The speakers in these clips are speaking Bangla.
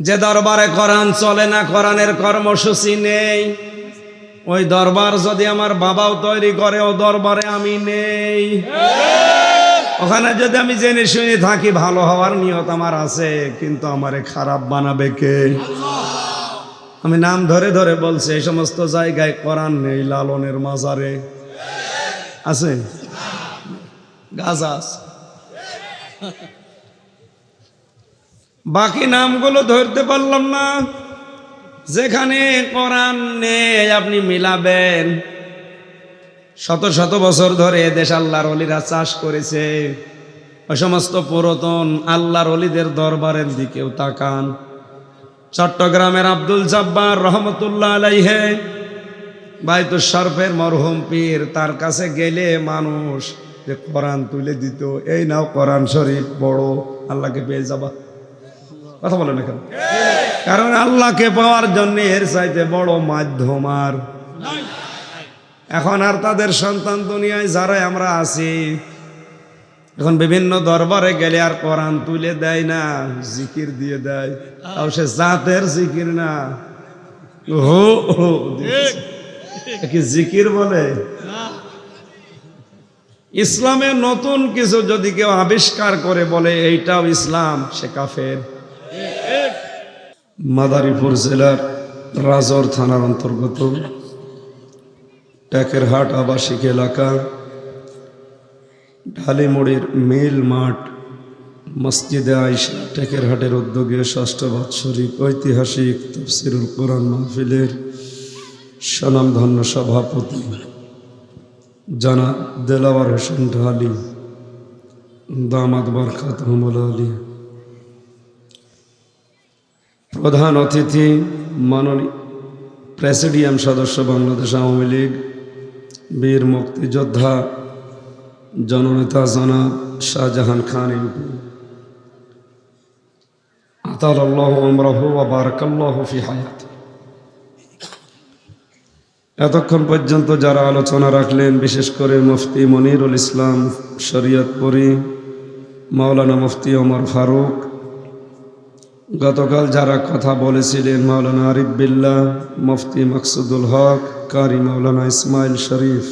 যে দরবারে কোরআন চলে না, কোরআনের কর্মসূচি নেই, ওই দরবার যদি আমার বাবাও তৈরি করে, ও দরবারে আমি নেই। ওখানে যদি আমি জেনে শুনে থাকি, ভালো হওয়ার নিয়ত আমার আছে, কিন্তু আমারে খারাপ বানাবে কে? আমি নাম ধরে ধরে বলছি, এই সমস্ত জায়গায় কোরআন নেই। লালনের মাজারে আছে, গাজা আছে, বাকি নামগুলো ধরতে পারলাম না। যেখানে কোরআন নেই আপনি মিলাবেন। শত শত বছর ধরে এদেশ আল্লাহর ওলিরা চাষ করেছে। ওই সমস্ত পুরাতন আল্লাহর ওলিদের দরবারের দিকেও তাকান। চট্টগ্রামের আব্দুল জব্বার রহমতুল্লাহ আলাইহে, বাইতুল শরফের মরহুম পীর, তার কাছে গেলে মানুষ যে কোরআন তুলে দিত, এই নাও কোরআন শরীফ পড়ো, আল্লাহকে পেয়ে যাবা। কথা বলেন এখন, কারণ আল্লাহকে পাওয়ার জন্য এর চাইতে বড় মাধ্যম আর এখন আর তাদের সন্তান দুনিয়ায় যারা আমরা আছি, এখন বিভিন্ন দরবারে গেলে আর কোরআন তুলে দেয় না, জিকির দিয়ে দেয়। তাও সে জাতের জিকির না, হো হো কি জিকির বলে। ইসলামে নতুন কিছু যদি কেউ আবিষ্কার করে বলে এইটাও ইসলাম, সে কাফের। মাদারীপুর জেলার রাজৌর থানার অন্তর্গত টেকেরহাট আবাসিক এলাকা, ঢালিমুড়ির মিল মাঠ মসজিদে আয়েশা টেকেরহাটের উদ্যোগে ষষ্ঠ বাৎসরিক ঐতিহাসিক তাফসীরুল কোরআন মাহফিলের স্বনামধন্য সভাপতি জনাব দেলাওয়ার হোসেন ঢালি, দামাত বরকাতুহুমুল আলিয়া, প্রধান অতিথি মাননীয় প্রেসিডিয়াম সদস্য বাংলাদেশ আওয়ামী লীগ, বীর মুক্তিযোদ্ধা জননেতা জনাব শাহজাহান খান এমপি, আতালাল্লাহু আমরাহু ওয়া বারাকাল্লাহু ফি হায়াতি। এতক্ষণ পর্যন্ত যারা আলোচনা রাখলেন, বিশেষ করে মুফতি মনিরুল ইসলাম শরীয়তপুরী, মাওলানা মুফতি ওমর ফারুক, গতকাল যারা কথা বলেছিলেন মাওলানা আরিফ বিল্লাহ, মুফতি মাকসুদুল হক, কারি মাওলানা ইসমাইল শরীফ,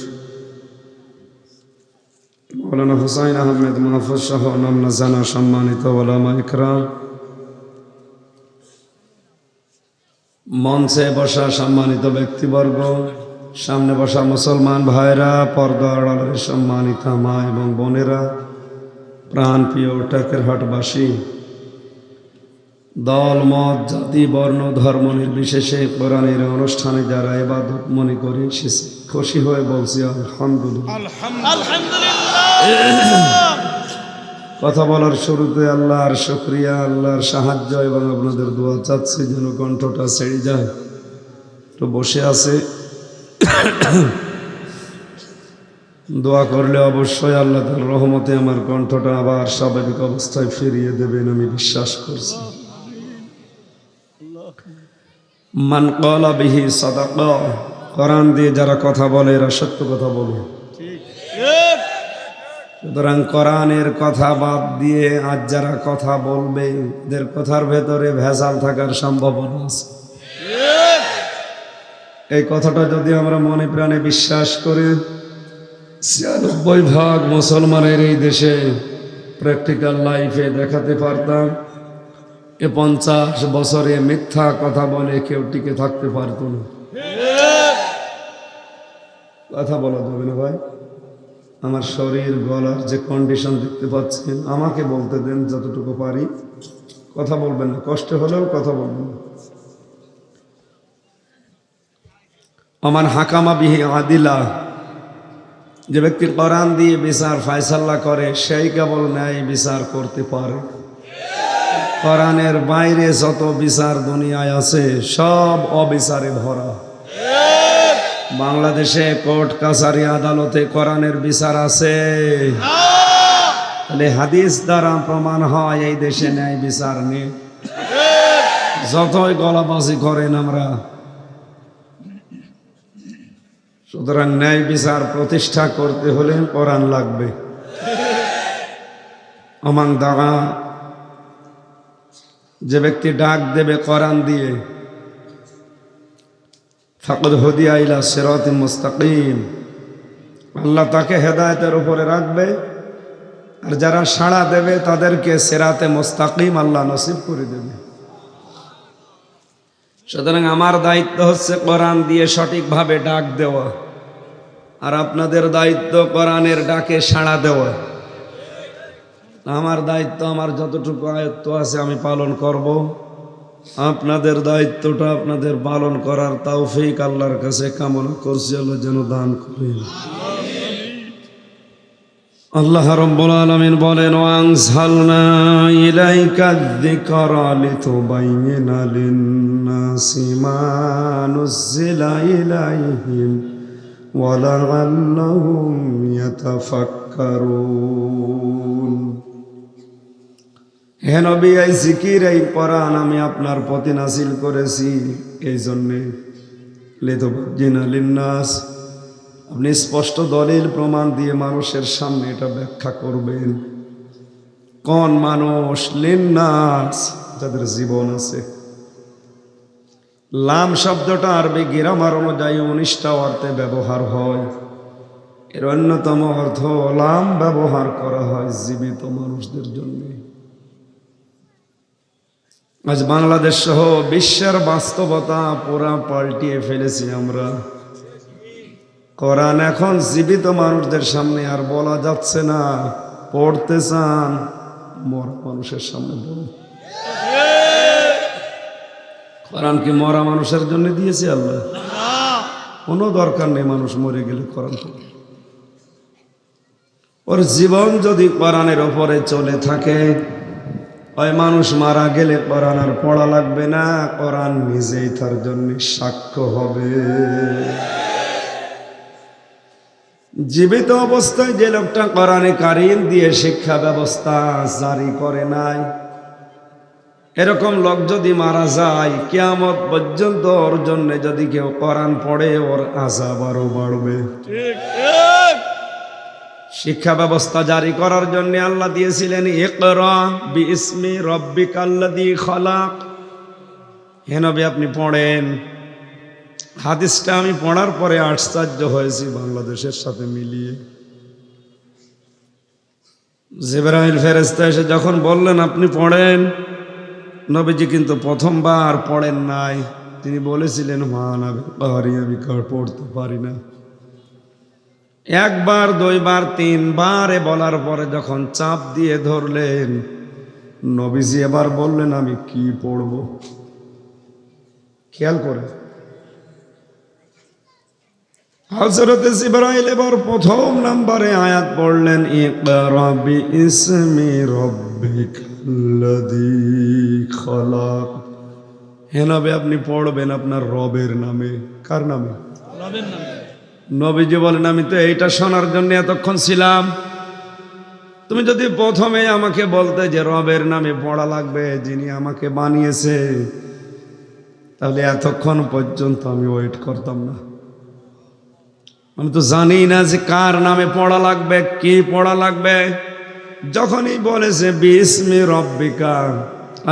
মাওলানা হুসাইন আহমেদ মাহফুজ সহ নাম না জানা সম্মানিত ওলামা ইকরাম, মঞ্চে বসা সম্মানিত ব্যক্তিবর্গ, সামনে বসা মুসলমান ভাইরা, পর্দা আড়ালের সম্মানিত মা এবং বোনেরা, প্রাণপ্রিয় টেকেরহাটবাসী, দল মত জাতি বর্ণ ধর্ম নির্বিশেষে কোরআনের অনুষ্ঠানে যারা ইবাদত মনে করে এসেছে, খুশি হয়ে বলছি আলহামদুলিল্লাহ। কথা বলার শুরুতে আল্লাহর শুকরিয়া, আল্লাহর সাহায্য এবং আপনাদের দোয়া চাচ্ছি যেন কণ্ঠটা ছেড়ে যায়। তো বসে আছে, দোয়া করলে অবশ্যই আল্লাহ তার রহমতে আমার কণ্ঠটা আবার স্বাভাবিক অবস্থায় ফিরিয়ে দেবেন, আমি বিশ্বাস করছি। মান ক্বালা বিহি সাদাকা, কোরআন দিয়ে যারা কথা বলে এরা সত্য কথা বলে। সুতরাং কোরআনের কথা বাদ দিয়ে আজ যারা কথা বলবে, এদের কথার ভেতরে ভেজাল থাকার সম্ভাবনা আছে। এই কথাটা যদি আমরা মনে প্রাণে বিশ্বাস করে ৯৬% মুসলমানের এই দেশে প্র্যাকটিক্যাল লাইফে দেখাতে পারতাম, ৫০ বছরে মিথ্যা কথা বলে কেউ টিকে থাকতে পারত না। কথা বলা যাবে না ভাই, আমার শরীর গলার যে কন্ডিশন দেখতে পাচ্ছেন, আমাকে বলতে দেন যতটুকু পারি। কথা বলবেন না, কষ্ট হলেও কথা বলবেন না। ওমান হাকামা বিহি আদিলা, যে ব্যক্তি কোরআন দিয়ে বিচার ফায়সালা করে সেই কেবল ন্যায় বিচার করতে পারে। কোরআনের বাইরে যত বিচার দুনিয়ায় আছে সব অবিচারে ভরা। বাংলাদেশে কোর্ট কাছারি আদালতে কোরআনের বিচার আছে? তাহলে হাদিস দ্বারা প্রমাণ হয় এই দেশে ন্যায় বিচার নেই। যতই গলাবাজি করেন আমরা, সুতরাং ন্যায় বিচার প্রতিষ্ঠা করতে হলে কোরআন লাগবে। অমান দাগা যে ব্যক্তি ডাক দেবে কোরআন দিয়ে, ফাকাদ হুদিয়া ইলা সিরাতিম মুস্তাকিম, আল্লাহ তাকে হেদায়েতের উপরে রাখবে। আর যারা সাড়া দেবে তাদেরকে সিরাতে মুস্তাকিম আল্লাহ নসিব করে দেবে। সুতরাং আমার দায়িত্ব হচ্ছে কোরআন দিয়ে সঠিকভাবে ডাক দেওয়া, আর আপনাদের দায়িত্ব কোরআনের ডাকে সাড়া দেওয়া। আমার দায়িত্ব, আমার যতটুকু আয়ত্ত আছে আমি পালন করব। আপনাদের দায়িত্বটা আপনাদের পালন করার তৌফিক আল্লাহর কাছে কামনা করছি, আল্লাহ যেন দান করেন। আল্লাহ রাব্বুল আলামিন বলেন, ওয়ানজালনা ইলাইকা যিকরা লিতুবাইয়িনা লিন-নাসি মা নুযিলা ইলাইহিম ওয়া লাআল্লাহুম ইয়াতাফাক্কারুন। হে নবী, এই জিকির, এই কোরআন আমি আপনার প্রতি নাযিল করেছি এই জন্যে, লিতুবাইয়িনা লিন-নাস, আপনি স্পষ্ট দলিল প্রমাণ দিয়ে মানুষের সামনে এটা ব্যাখ্যা করবেন। কোন মানুষ? লিন্নাস, যাদের জীবন আছে। লাম শব্দটা আরবি গ্রামার অনুযায়ী 19টা অর্থে ব্যবহার হয়। এর অন্যতম অর্থ লাম ব্যবহার করা হয় জীবিত মানুষদের জন্য। আজ বাংলাদেশ সহ বিশ্বের বাস্তবতা পুরা পাল্টিয়ে ফেলেছি আমরা। কোরআন এখন জীবিত মানুষদের সামনে আর বলা যাচ্ছে না। পড়তে চান, মরা মানুষের সামনে বলুন। কোরআন কি মরা মানুষের জন্য দিয়েছে আল্লাহ? কোনো দরকার নেই মানুষ মরে গেলে কোরআন পড়ে। ওর জীবন যদি কোরআনের ওপরে চলে থাকে, ওই মানুষ মারা গেলে কোরআন আর পড়া লাগবে না, কোরআন নিজেই তার জন্য সাক্ষ্য হবে। জীবিত অবস্থায় যে লোকটা কোরআনে কারীম দিয়ে শিক্ষা ব্যবস্থা জারি করে নাই, এরকম লোক যদি মারা যায়, কিয়ামত পর্যন্ত ওর জন্য যদি কেউ কোরআন পড়ে, ওর আযাব আরো বাড়বে। শিক্ষা ব্যবস্থা জারি করার জন্য আল্লাহ দিয়েছিলেন ইকরা বিইসমি রাব্বিকাল্লাযী খালাক। হে নবী, আপনি পড়েন। হাদিসটা আমি পড়ার পরে আশ্চর্য হয়েছি বাংলাদেশের সাথে মিলিয়ে। জিবরাইল ফেরেশতা এসে যখন বললেন আপনি পড়েন, নবীজি কিন্তু প্রথমবার পড়েন নাই। তিনি বলেছিলেন আমি পড়তে পারি না। একবার, দুইবার, তিনবারে বলার পরে যখন চাপ দিয়ে ধরলেন, নবীজি এবার বললেন আমি কি পড়ব। খেয়াল করে হযরত জিবরাইল এবার প্রথম নম্বরে আয়াত পড়লেন, ইকরা বিইসমি রাব্বিকাল্লাযী খালাক। হে নবী, আপনি পড়বেন আপনার রবের নামে। কার নামে? রবের নামে। নবীজি বলেন আমি তো এইটা শোনার জন্য এতক্ষণ ছিলাম। তুমি যদি প্রথমে আমাকে বলতে যে রবের নামে পড়া লাগবে, যিনি আমাকে বানিয়েছে, তাহলে এতক্ষণ পর্যন্ত আমি ওয়েট করতাম না। আমি তো জানি না যে কার নামে পড়া লাগবে, কি পড়া লাগবে। যখনই বলেছে বিইসমি রাব্বিকা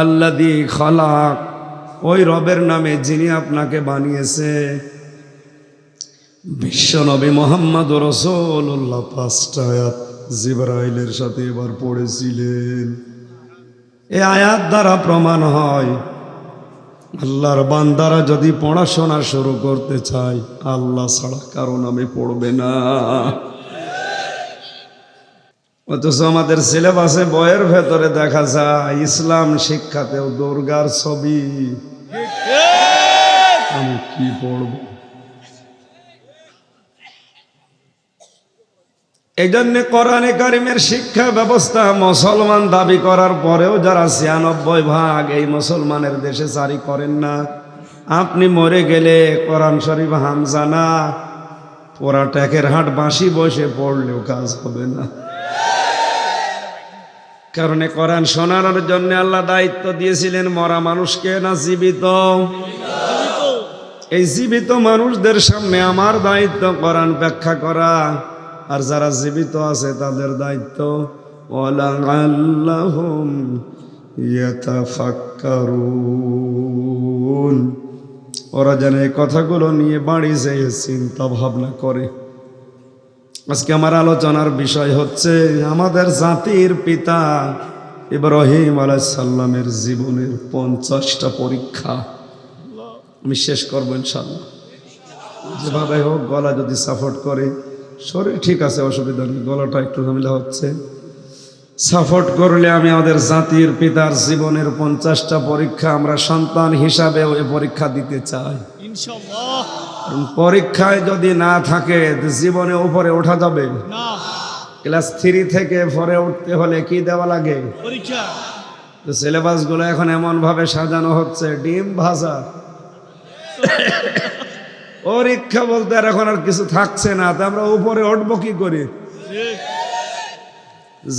আল্লাযী খালাক, ওই রবের নামে যিনি আপনাকে বানিয়েছে। বিশ্বনবী মুহাম্মদুর রাসূলুল্লাহ 5টা আয়াত জিবরাইলের সাথে এবার পড়েছিলেন। এই আয়াত দ্বারা প্রমাণ হয় আল্লাহর বান্দারা যদি পড়াশোনা শুরু করতে চায়, আল্লাহ ছাড়া কারো নামে পড়বে না। অথচ আমাদের সিলেবাসে বইয়ের ভেতরে দেখা যায় ইসলাম শিক্ষাতেও দুর্গার ছবি। আমি কি পড়ব? এই জন্য কোরআনে কারিমের শিক্ষা ব্যবস্থা মুসলমান দাবি করার পরেও যারা 96% এই মুসলমানের দেশে জারি করেন না, আপনি মরে গেলে কোরআন শরীফ হামজানা পোড়া ট্যাকের হাট বাঁশি বসে পড়লেও কাজ হবে না। কারণ কোরআন শোনানোর জন্য আল্লাহ দায়িত্ব দিয়েছিলেন মরা মানুষকে, না জীবিত? এই জীবিত মানুষদের সামনে আমার দায়িত্ব কোরআন ব্যাখ্যা করা, আর যারা জীবিত আছে তাদের দায়িত্ব ওয়ালাআল্লাহুম ইয়াতাফাক্কারুন। ওরা যেন এই কথাগুলো নিয়ে বাড়ি যেয়ে চিন্তা ভাবনা করে। আজকে আমার আলোচনার বিষয় হচ্ছে আমাদের জাতির পিতা ইব্রাহিম আলাইহিস সালামের জীবনের 50টা পরীক্ষা। আমি শেষ করবো ইনশাআল্লাহ। যেভাবে হোক, গলা যদি সাপোর্ট করে, শরীর ঠিক আছে, অসুবিধা নেই, গলাটা একটু ঝামেলা হচ্ছে, সাপোর্ট করলে আমি আমাদের জাতির পিতার জীবনের 50টা পরীক্ষা আমরা সন্তান হিসাবে ওই পরীক্ষা দিতে চাই ইনশাআল্লাহ। পরীক্ষায় যদি না থাকে জীবনে উপরে ওঠা যাবে না। ক্লাস 3 থেকে 4-এ উঠতে হলে কি দেওয়া লাগে? পরীক্ষা। তো সিলেবাস গুলো এখন এমন ভাবে সাজানো হচ্ছে, ডিম ভাজা পরীক্ষা বলতে আর এখন আর কিছু থাকছে না। তা আমরা উপরে উঠবো কি করে?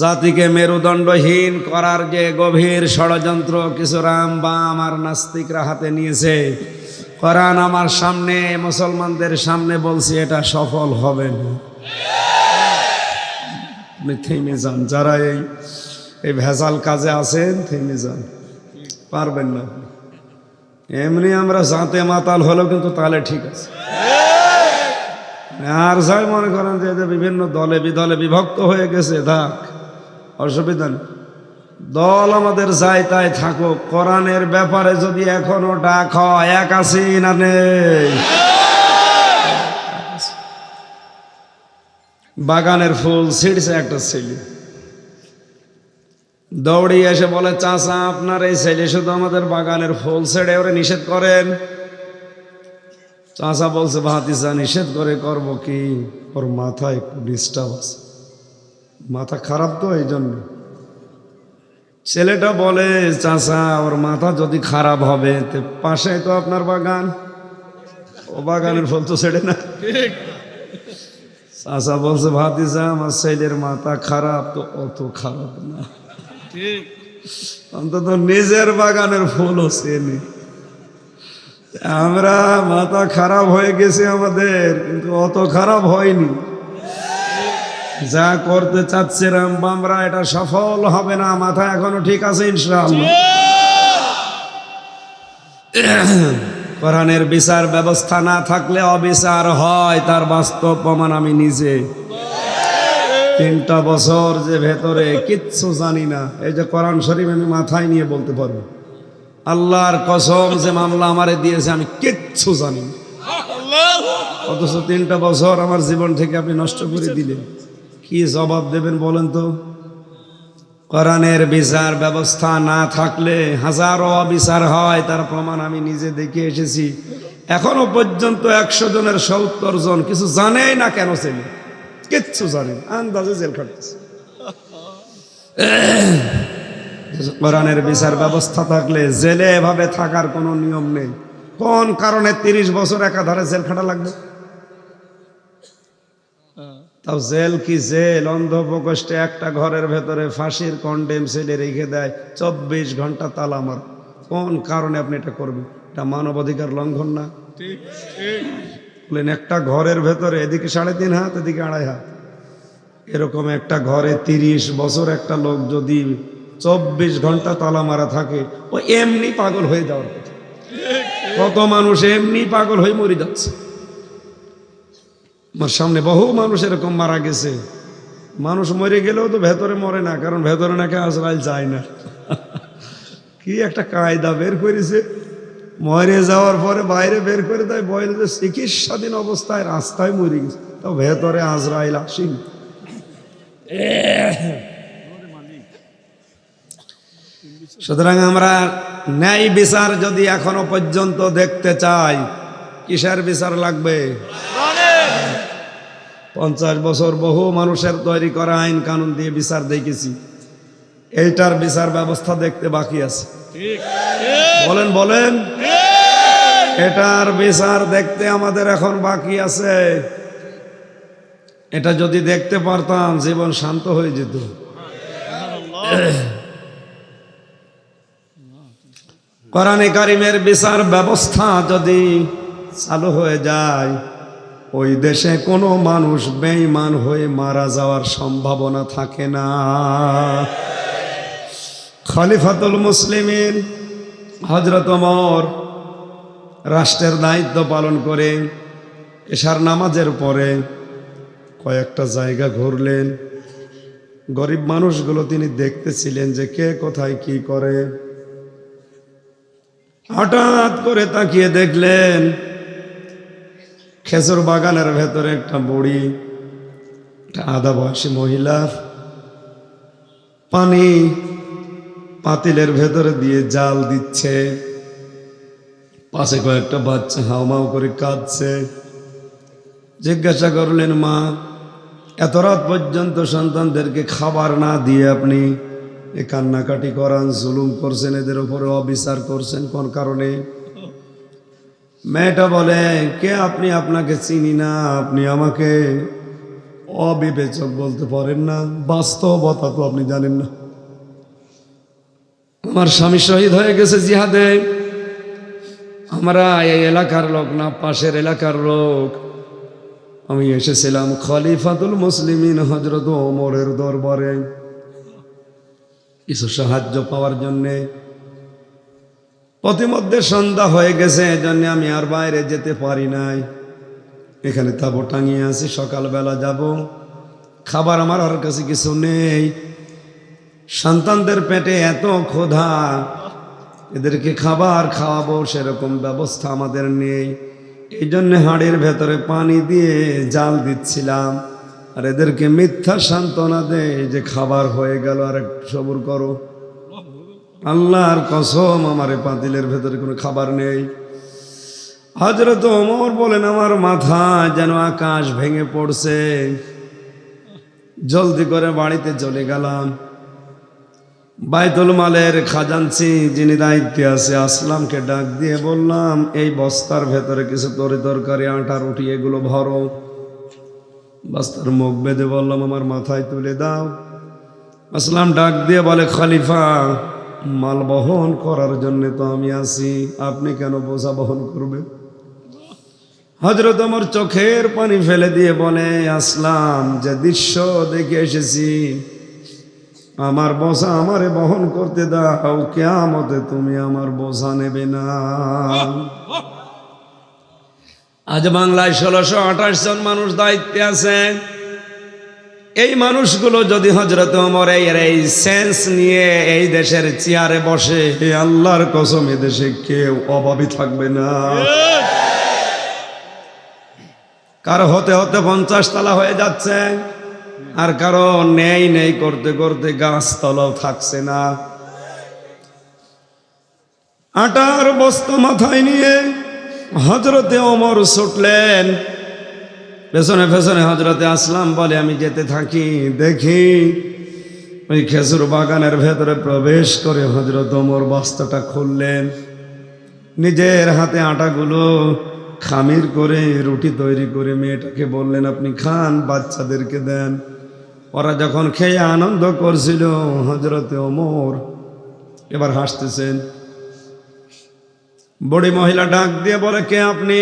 জাতিকে মেরুদণ্ডহীন করার যে গভীর ষড়যন্ত্র কিছু রাম বাম আর নাস্তিকরা হাতে নিয়েছে, কোরআন আমার সামনে, মুসলমানদের সামনে বলছি এটা সফল হবে না। আপনি থেমে যান, যারা এই ভেজাল কাজে আছেন থেমে যান, পারবেন না। এমনি আমরা জাতে মাতাল হলেও কিন্তু তাহলে ঠিক আছে। আর যাই মনে করেন যে বিভিন্ন দলে বিদলে বিভক্ত হয়ে গেছে, থাক, অসুবিধা নেই, দল আমাদের যাই তাই থাকুক। কোরআনের ব্যাপারে যদি এখনো ডাক হয়, এক আছি না নেই? বাগানের ফুল ছিঁড়ছে একটা ছেলে, দৌড়িয়ে এসে বলে, চাচা আপনার এই ছেলে শুধু আমাদের বাগানের ফুল ছেড়ে ওরে নিষেধ করেন। চাচা বলছে, ভাতিজা নিষেধ করে করব কি, ওর মাথায় একটু ডিস্টার্ব আছে, মাথা খারাপ তো এই জন্য। ছেলেটা বলে, চাচা ওর মাথা যদি খারাপ হবে, পাশে তো আপনার বাগান, ও বাগানের ফুল তো ছেড়ে না। চাচা বলছে, ভাতিজা আমার ছেলের মাথা খারাপ তো অত খারাপ না, অন্তত নিজের বাগানের ফুলও চেনে। আমরা মাথা খারাপ হয়ে গেছে আমাদের, কিন্তু অত খারাপ হয়নি। যা করতে চাচ্ছে রাম বামরা, এটা সফল হবে না। মাথা এখনো ঠিক আছে ইনশাআল্লাহ। কোরআনের বিচার ব্যবস্থা না থাকলে অবিচার হয়, তার বাস্তব প্রমাণ আমি নিজে। 3টা বছর যে ভেতরে কিচ্ছু জানি না, এই যে কোরআন শরীফ আমি মাথায় নিয়ে বলতে পারবো, আল্লাহর কসম যে মামলা আমারে দিয়েছে আমি কিচ্ছু জানি না। অথচ 3টা বছর আমার জীবন থেকে আপনি নষ্ট করে দিলেন, কি জবাব দেবেন বলেন তো? কোরআনের বিচার ব্যবস্থা না থাকলে হাজারো অবিচার হয়, তার প্রমাণ আমি নিজে দেখে এসেছি। এখনো পর্যন্ত 100 জনের 70 জন কিছু জানেই না কেন ছেলে, কিচ্ছু জানেন, আন্দাজে জেল খাটতেছে। কোরআনের বিচার ব্যবস্থা থাকলে জেলে এভাবে থাকার কোনো নিয়ম নেই। কোন কারণে 30 বছর একাধারে জেল খাটা লাগবে? তাও জেল কি জেল, অন্ধ প্রকোষ্ঠে একটা ঘরের ভেতরে ফাঁসির কন্ডেম ছেলে রেখে দেয়, 24 ঘন্টা তালা মার। কোন কারণে আপনি এটা করবেন? এটা মানবাধিকার লঙ্ঘন না? বলেন, একটা ঘরের ভেতরে এদিকে 3.5 হাত, এদিকে 2.5 হাত, এরকম একটা ঘরে 30 বছর একটা লোক যদি 24 ঘন্টা তালা মারা থাকে, ও এমনি পাগল হয়ে যাওয়ার কথা। কত মানুষ এমনি পাগল হয়ে মরে যাচ্ছে। আমার সামনে বহু মানুষ এরকম মারা গেছে। মানুষ মরে গেলেও তো ভেতরে মরে না, কারণ ভেতরে নাকি আজরাইল যায় না। কি একটা কায়দা বের করেছে, মরে যাওয়ার পরে বাইরে বের করে দেয়, বলে যে চিকিৎসাধীন অবস্থায় রাস্তায় মরে গেছে, তাও ভেতরে আজরাইল আসেনি। সুতরাং আমরা ন্যায় বিচার যদি এখনো পর্যন্ত দেখতে চাই, কিসের বিচার লাগবে? 50 বছর বহু মানুষের তৈরি করা আইন কানুন দিয়ে বিচার দেখেছি, এইটার বিচার ব্যবস্থা দেখতে বাকি আছে। বলেন বলেন, এটার বিচার দেখতে আমাদের এখন বাকি আছে। এটা যদি দেখতে পারতাম, জীবন শান্ত হয়ে যেত। কোরআনে কারিমের বিচার ব্যবস্থা যদি চালু হয়ে যায়, ওই দেশে কোনো মানুষ বেঈমান হয়ে মারা যাওয়ার সম্ভাবনা থাকে না। খলিফাতুল মুসলিমিন হযরত ওমর রাষ্ট্রের দায়িত্ব পালন করে এশার নামাজের পরে কয়েকটা জায়গা ঘুরলেন। গরিব মানুষগুলো তিনি দেখতেছিলেন যে কে কোথায় কি করে। হঠাৎ করে তাকিয়ে দেখলেন খেজুর বাগানের ভেতরে একটা বুড়ি, একটা আধা বয়সী মহিলা পানি পাতিলের ভেতরে দিয়ে জাল দিচ্ছে। পাশে কয়েকটা বাচ্চা হাউমাউ করে কাঁদছে। জিজ্ঞাসা করলেন, মা, এত রাত পর্যন্ত সন্তানদেরকে খাবার না দিয়ে আপনি এ কান্নাকাটি করান, জুলুম করছেন, এদের উপরে অবিচার করছেন কোন কারণে? মেয়েটা বলে, কে আপনি? আপনাকে চিনি না, আপনি আমাকে অবিবেচক বলতে পারেন না, বাস্তবতা তো আপনি জানেন না। আমার স্বামী শহীদ হয়ে গেছে জিহাদে। আমরা এই এলাকার লোক না, পাশের এলাকার লোক। আমি এসেছিলাম খলিফাতুল মুসলিমিন হযরত ওমরের দরবারে কিছু সাহায্য পাওয়ার জন্যে। প্রতিমধ্যে সন্ধ্যা হয়ে গেছে, এজন্য আমি আর বাইরে যেতে পারি নাই। এখানে তাঁবু টাঙিয়ে আছি, সকালবেলা যাব। খাবার আমার আর কাছে কিছু নেই। সন্তানদের পেটে এত ক্ষুধা, এদেরকে খাবার খাওয়াবো সেরকম ব্যবস্থা আমাদের নেই। এই জন্য হাঁড়ির ভেতরে পানি দিয়ে জাল দিচ্ছিলাম, আর এদেরকে মিথ্যা সান্ত্বনা দেয় যে খাবার হয়ে গেল, আর একটু সবুর করো। আল্লাহর কসম, আমার পাতিলের ভেতরে কোনো খাবার নেই। হযরত ওমর বলেন, আমার মাথা যেন আকাশ ভেঙে পড়ছে। জলদি করে বাড়িতে চলে গেলাম। বাইতুল মালের খাজানচি যিনি দায়িত্বে আছে আসলামকে ডাক দিয়ে বললাম, এই বস্তার ভেতরে কিছু তরকারি, আটা, রুটি এগুলো ভরো। বস্তার মুখ বেঁধে বললাম, আমার মাথায় তুলে দাও। আসলাম ডাক দিয়ে বলে, খলিফা, মাল বহন করার জন্য তো আমি আছি, আপনি কেন বোঝা বহন করবেন? হযরত ওমর চোখের পানি ফেলে দিয়ে বলে, আসলাম, যে দৃশ্য দেখে এসেছি, আমার বোঝা আমারে বহন করতে দাও, কিয়ামতে তুমি আমার বোঝা নেবে না। আজ বাংলায় 1628 জন মানুষ দায়িত্বে আছে। এই মানুষগুলো যদি হযরত ওমরের এই সেন্স নিয়ে এই দেশের চেয়ারে বসে, আল্লাহর কসম এ দেশে কেউ অভাবী থাকবে না। কারো হতে হতে 50 তলা হয়ে যাচ্ছে, আর কারো নেই নেই করতে করতে গাছতলাও থাকছে না। আটার বস্তা মাথায় নিয়ে হযরতে ওমর ছুটলেন। পেছনে পেছনে হযরতে আসলাম বলে, আমি যেতে থাকি। দেখি ওই খেজুর বাগানের ভেতরে প্রবেশ করে হযরত ওমর বস্তাটা খুললেন। নিজের হাতে আটাগুলো খামির করে রুটি তৈরি করে মেয়েটাকে বললেন, আপনি খান, বাচ্চাদেরকে দেন। ওরা যখন খেয়ে আনন্দ করছিল, হযরতে ওমর এবার হাসতেছেন। বড়ি মহিলা ডাক দিয়ে বলে, কে আপনি?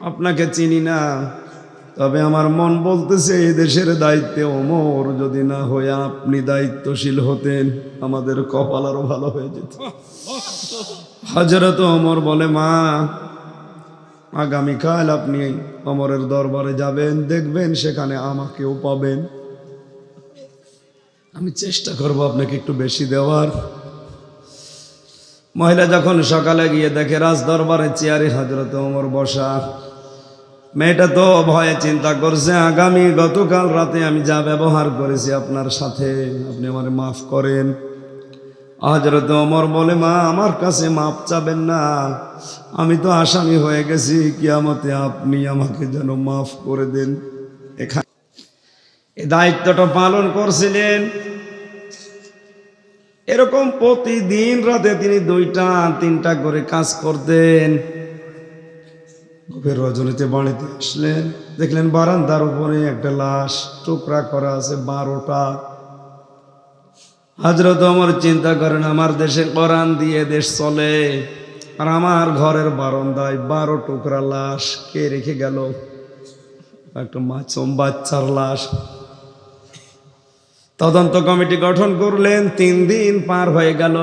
আপনাকে চিনি না, তবে আমার মন বলতেছে এই দেশের দায়িত্বে ওমর যদি না হয়ে আপনি দায়িত্বশীল হতেন, আমাদের কপাল আরো ভালো হয়ে যেত। হযরত ওমর বলে, মা, আগামীকাল আপনি ওমরের দরবারে যাবেন, দেখবেন সেখানে আমাকেও পাবেন। আমি চেষ্টা করব আপনাকে একটু বেশি দেওয়ার। মহিলা যখন সকালে গিয়ে দেখে রাজ দরবারে চেয়ারে হযরত ওমর বসা, মেয়েটা তো ভয়ে চিন্তা করছে, গতকাল রাতে আমি যা ব্যবহার করেছি আপনার সাথে, আপনি আমারে মাফ করেন। হযরত ওমর বলে, মা, আমার কাছে মাপ চাবেন না, আমি তো আসামি হয়ে গেছি, কিয়ামতে আপনি আমাকে যেন মাফ করে দেন। এখানে এই দায়িত্বটা পালন করছিলেন। এরকম প্রতিদিন রাতে তিনি 2টা-3টা করে কাজ করতেন। গভীর রজনীতে বাড়িতে আসলেন, দেখলেন বারান্দার উপরে একটা লাশ টুকরা করা আছে 12টা। হযরত ওমর চিন্তা করেন, আমার দেশে কোরআন দিয়ে দেশ চলে, আর আমার ঘরের বারান্দায় 12 টুকরা লাশ কে রেখে গেল? একটা মাসুম বাচ্চার লাশ। তদন্ত কমিটি গঠন করলেন। 3 দিন পার হয়ে গেল,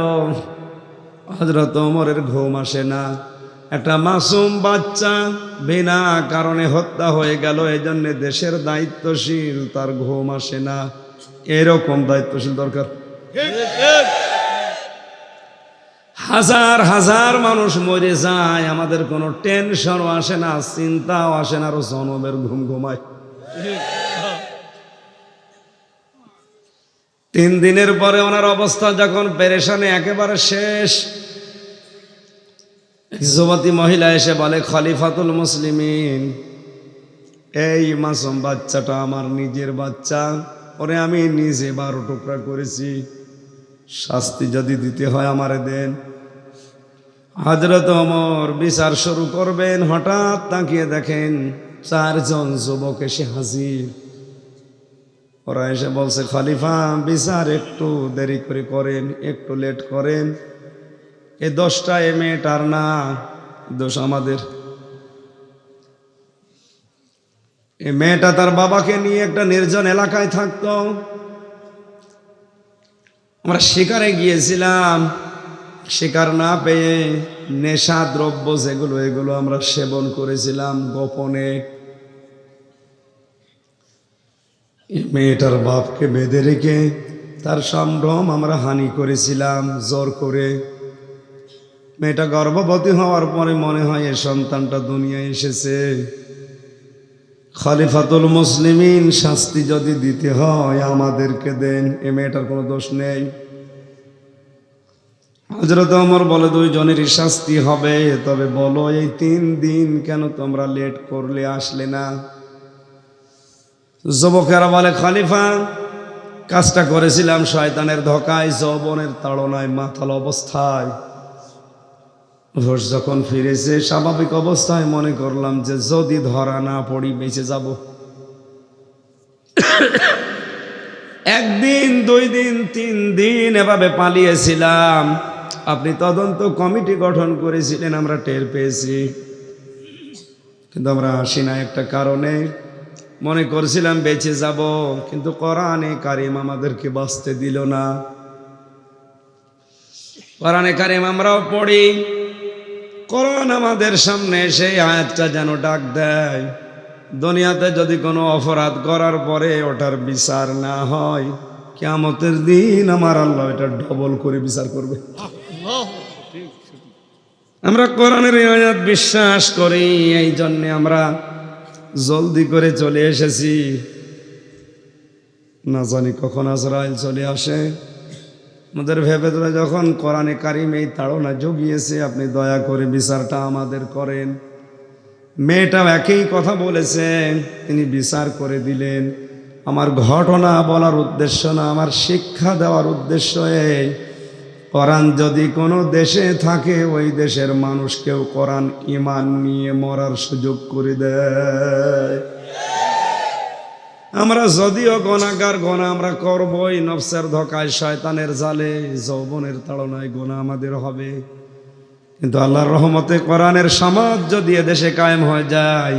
হযরত ওমরের ঘুম আসে না। একটা মাসুম বাচ্চা বিনা কারণে হত্যা হয়ে গেল, এজন্য দেশের দায়িত্বশীল তার ঘুম আসে না। এরকম দায়িত্বশীল দরকার। হাজার হাজার মানুষ মরে যায়, আমাদের কোনো টেনশনও আসে না, চিন্তাও আসে না, আরো জনমের ঘুম ঘুমায়। 3 দিনের পরে ওনার অবস্থা যখন পেরেশানে একেবারে শেষ, যুবতী মহিলা এসে বলে, খলিফাতুল মুসলিমিন, এই মাসুম বাচ্চাটা আমার নিজের বাচ্চা, ওরে আমি নিজে 12 টুকরা করেছি, শাস্তি যদি দিতে হয় আমারে দেন। হযরত ওমর বিচার শুরু করবেন, হঠাৎ তাকিয়ে দেখেন 4 জন যুবক এসে হাজির। ওরা এসে বলছে, খলিফা বিচার একটু দেরি করে করেন, একটু লেট করেন, এই 10টা মেয়েটার না, দোষ আমাদের। এই মেয়েটা তার বাবাকে নিয়ে একটা নির্জন এলাকায় থাকতো। আমরা শিকারে গিয়েছিলাম, শিকার না পেয়ে নেশা দ্রব্য যেগুলো এগুলো আমরা সেবন করেছিলাম গোপনে। মেয়েটার বাপকে বেঁধে রেখে তার সম্ভ্রম আমরা হানি করেছিলাম জোর করে। মেয়েটা গর্ভবতী হওয়ার পরে মনে হয় এই সন্তানটা দুনিয়ায় এসেছে। খলিফাতুল মুসলিমিন, শাস্তি যদি দিতে হয় আমাদেরকে দেন, এ মেয়েটার কোনো দোষ নেই। হযরত ওমর বলে, 2 জনেরই শাস্তি হবে, তবে বলো এই 3 দিন কেন তোমরা লেট করলে, আসলে না? যুবকেরা বলে, খলিফা কাজটা করেছিলাম শয়তানের ধোকায়, যৌবনের তাড়নায়, মাতাল অবস্থায়। হোশ যখন ফিরেছে, স্বাভাবিক অবস্থায় মনে করলাম যে যদি ধরা না পড়ি বেঁচে যাব। 1 দিন 2 দিন 3 দিন এভাবে পালিয়েছিলাম। আপনি তদন্ত কমিটি গঠন করেছিলেন, আমরা টের পেয়েছি, কিন্তু আমরা আসি না একটা কারণে। মনে করছিলাম বেঁচে যাব, কিন্তু কোরআনে কারিম আমাদেরকে বাঁচতে দিল না। কোরআনে কারিম আমরাও পড়ি, কোরআন আমাদের সামনে এসে আয়াতটা যেন ডাক দেয়, দুনিয়াতে যদি কোনো অপরাধ করার পরে ওটার বিচার না হয়, কিয়ামতের দিন আমার আল্লাহ এটা ডবল করে বিচার করবে। আমরা কোরআনের এই আয়াত বিশ্বাস করি, এই জন্য আমরা জলদি করে চলে এসেছি। না জানি কখন আজরাইল চলে আসে। আমাদের ভেবে ধরে যখন কোরআনে কারিম এই তাড়না জুগিয়েছে, আপনি দয়া করে বিচারটা আমাদের করেন। মেয়েটাও একই কথা বলেছেন, তিনি বিচার করে দিলেন। আমার ঘটনা বলার উদ্দেশ্য না, আমার শিক্ষা দেওয়ার উদ্দেশ্য এই, কোরআন যদি কোনো দেশে থাকে ওই দেশের মানুষকেও কোরআন ঈমান নিয়ে মরার সুযোগ করে দেয়। আমরা যদিও গুনাহগার, গুনাহ আমরা করবই, নফসের ধোকায়, শয়তানের জালে, যৌবনের তাড়নায় গুনাহ আমাদের হবে, কিন্তু আল্লাহর রহমতে কোরআনের সমাজ যদি এদেশে কায়েম হয়ে যায়,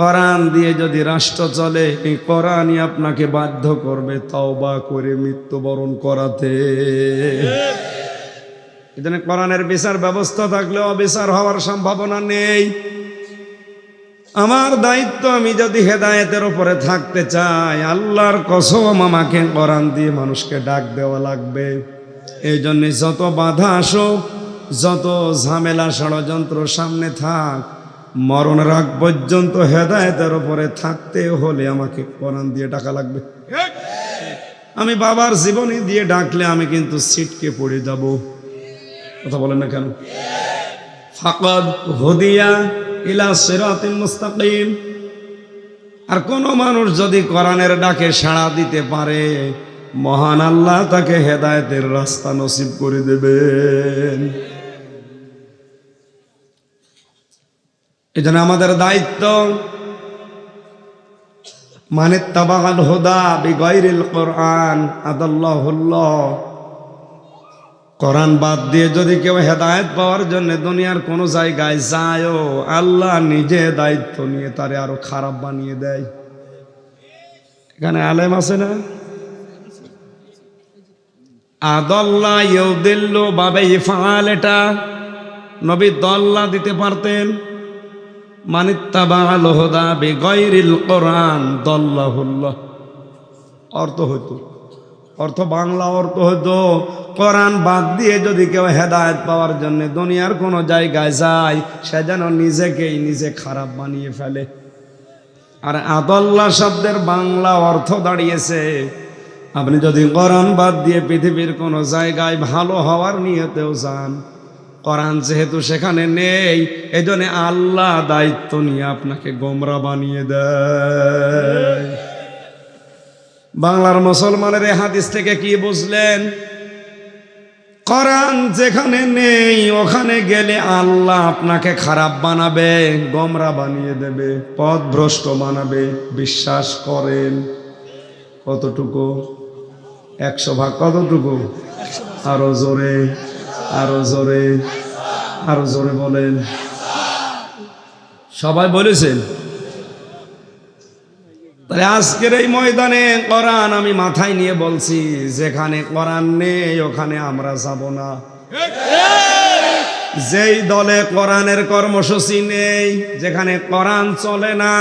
কোরআন দিয়ে যদি রাষ্ট্র চলে, এই কোরআনই আপনাকে বাধ্য করবে তওবা করে মৃত্যুবরণ করাতে। এজন্য কোরআনের বিচার ব্যবস্থা থাকলে অবিচার হওয়ার সম্ভাবনা নেই। আমার দায়িত্ব, আমি যদি হেদায়েতের উপরে থাকতে চাই, আল্লাহর কসম আমাকে কোরআন দিয়ে মানুষকে ডাক দেওয়া লাগবে। এই জন্য যত বাধা আসুক, যত ঝামেলা ষড়যন্ত্র সামনে থাক, মরণের আগ পর্যন্ত হেদায়েতের উপরে থাকতে হলে আমাকে কোরআন দিয়ে ডাকা লাগবে। আমি বাবার জীবনী দিয়ে ডাকলে আমি কিন্তু ছিটকে পড়ে যাব। কথা বলেন না কেন? ফাকাদ হুদিয়া ইলা সিরাতিল মুস্তাকিম। আর কোন মানুষ যদি কোরআনের ডাকে সাড়া দিতে পারে, মহান আল্লাহ তাকে হেদায়েতের রাস্তা নসিব করে দেবেন। এজন্য আমাদের দায়িত্ব, মানে তাবাগাল হুদা বিগাইরিল কোরআন আদাল্লাহুল্লাহ। কোরআন বাদ দিয়ে যদি কেউ হেদায়েত পাওয়ার জন্য দুনিয়ার কোনো জায়গায় যায়ও, আল্লাহ নিজে দায়িত্ব নিয়ে তারে আরো খারাপ বানিয়ে দেয়। এখানে আলেম আছে না? আদল্লা ইউদিল্লু বাবে ইফআল, এটা নবী দল্লা দিতে পারতেন। মানিত্তাবাআল হুদা বিগাইরিল কোরআন দল্লাহুল্লাহ। অর্থ হইতো, অর্থ বাংলা অর্থ হইতো, কোরআন বাদ দিয়ে যদি কেউ হেদায়েত পাওয়ার জন্য দুনিয়ার কোনো জায়গায় যায়, সে যেন নিজেকেই নিজে খারাপ বানিয়ে ফেলে। আর আদল্লা শব্দের বাংলা অর্থ দাঁড়িয়েছে, আপনি যদি কোরআন বাদ দিয়ে পৃথিবীর কোনো জায়গায় ভালো হওয়ার নিয়তেও যান, কোরআন যেহেতু সেখানে নেই, এই জন্য আল্লাহ দায়িত্ব নিয়ে আপনাকে গোমরা বানিয়ে দেয়। বাংলার মুসলমানের এই হাদিস থেকে কি বুঝলেন? কোরআন যেখানে নেই ওখানে গেলে আল্লাহ আপনাকে খারাপ বানাবে, গোমরা বানিয়ে দেবে, পথভ্রষ্ট বানাবে। বিশ্বাস করেন? কতটুকু? 100 ভাগ কতটুকু? আরো জোরে, আরো জোরে, আরো জোরে বলেন। সবাই বলেছেন? তাহলে আজকের এই ময়দানে কোরআন আমি মাথায় নিয়ে বলছি, যেখানে কোরআন নেই ওখানে আমরা যাব না। যেই দলে কোরআনের কর্মসূচি নেই, যেখানে কোরআন চলে না,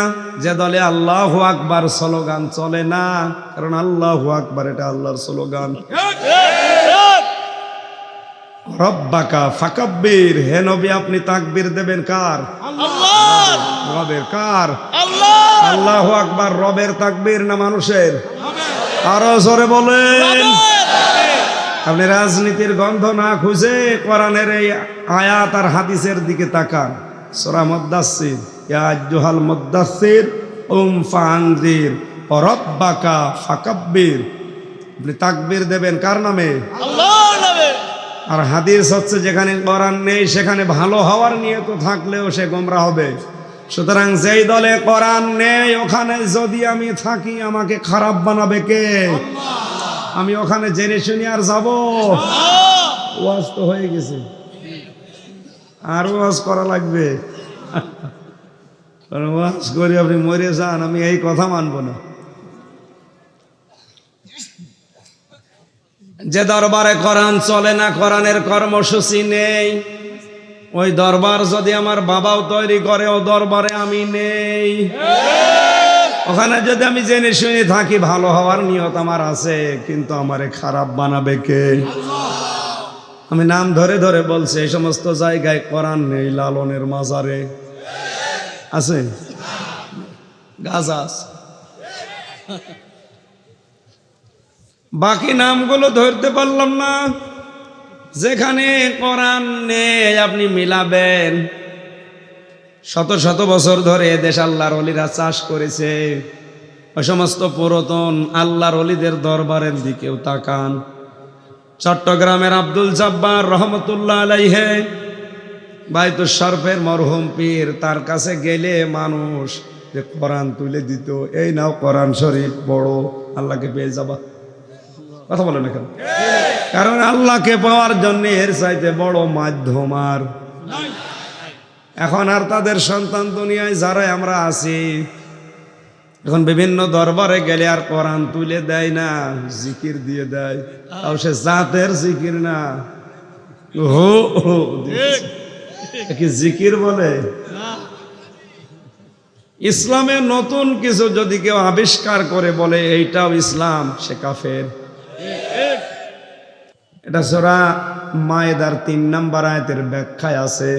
যে দলে আল্লাহু আকবার স্লোগান চলে না, কারণ আল্লাহু আকবার এটা আল্লাহর স্লোগান। রব্বাকা ফাকাব্বির, হে নবী আপনি তাকবীর দেবেন কার? আল্লাহ। রবের। কার? আল্লাহ। আল্লাহু আকবার রবের তাকবীর না মানুষের? আরো জোরে বলেন। আপনি রাজনীতির গন্ধ না খুঁজে কোরআনের এই আয়াত আর হাদিসের দিকে তাকান। সূরা মুদ্দাসসির, ইয়া আইয়ুহাল মুদ্দাসসির ফাআনজির রব্বাকা ফাকাব্বির, আপনি তাকবীর দেবেন কার নামে? আল্লাহর নামে। আর হাদিস হচ্ছে যেখানে কোরআন নেই সেখানে ভালো হওয়ার নিয়ত থাকলেও সে গোমরা হবে। সুতরাং যেই দলে কোরআন নেই ওখানে যদি আমি থাকি আমাকে খারাপ বানাবে কে? আমি ওখানে জেনে শুনি আর যাব? ওয়াজ তো হয়ে গেছে, আর ওয়াজ করা লাগবে? ওয়াজ করে আপনি মরে যান, আমি এই কথা মানব না। যে দরবারে কোরআন চলে না, কোরআনের কর্মসূচি নেই, ওই দরবার যদি আমার বাবাও তৈরি করে, ও দরবারে আমি নেই। ওখানে যদি আমি জেনে শুনে থাকি ভালো হওয়ার নিয়ত আমার আছে, কিন্তু আমারে খারাপ বানাবে কে? আমি নাম ধরে ধরে বলছি, এই সমস্ত জায়গায় কোরআন নেই। লালনের মাজারে আছে, গাজা আছে, বাকি নামগুলো ধরতে পারলাম না। যেখানে কোরআন নেই আপনি মিলাবেন। শত শত বছর ধরে দেশ আল্লাহর ওলিরা চাষ করেছে। ওই সমস্ত পুরাতন আল্লাহর ওলিদের দরবারের দিকেও তাকান। চট্টগ্রামের আব্দুল জব্বার রহমতুল্লাহ আলাইহে, বাইতুল শরফের মরহুম পীর, তার কাছে গেলে মানুষ যে কোরআন তুলে দিত, এই নাও কোরআন শরীফ পড়ো, আল্লাহকে পেয়ে যাবা। কথা বলে না কেন? কারণ আল্লাহকে পাওয়ার জন্য এর চাইতে বড় মাধ্যম আর এখন আর তাদের সন্তান দুনিয়ায় যারা আমরা আছি, এখন বিভিন্ন দরবারে গেলে আর কোরআন তুলে দেয় না, জিকির দিয়ে দেয়। তাও সে জাতের জিকির না, হো হো কি জিকির বলে। ইসলামে নতুন কিছু যদি কেউ আবিষ্কার করে বলে এইটাও ইসলাম, সে কাফের। এটা সূরা মায়েদার 3 নম্বর আয়াতের ব্যাখ্যায় আছে,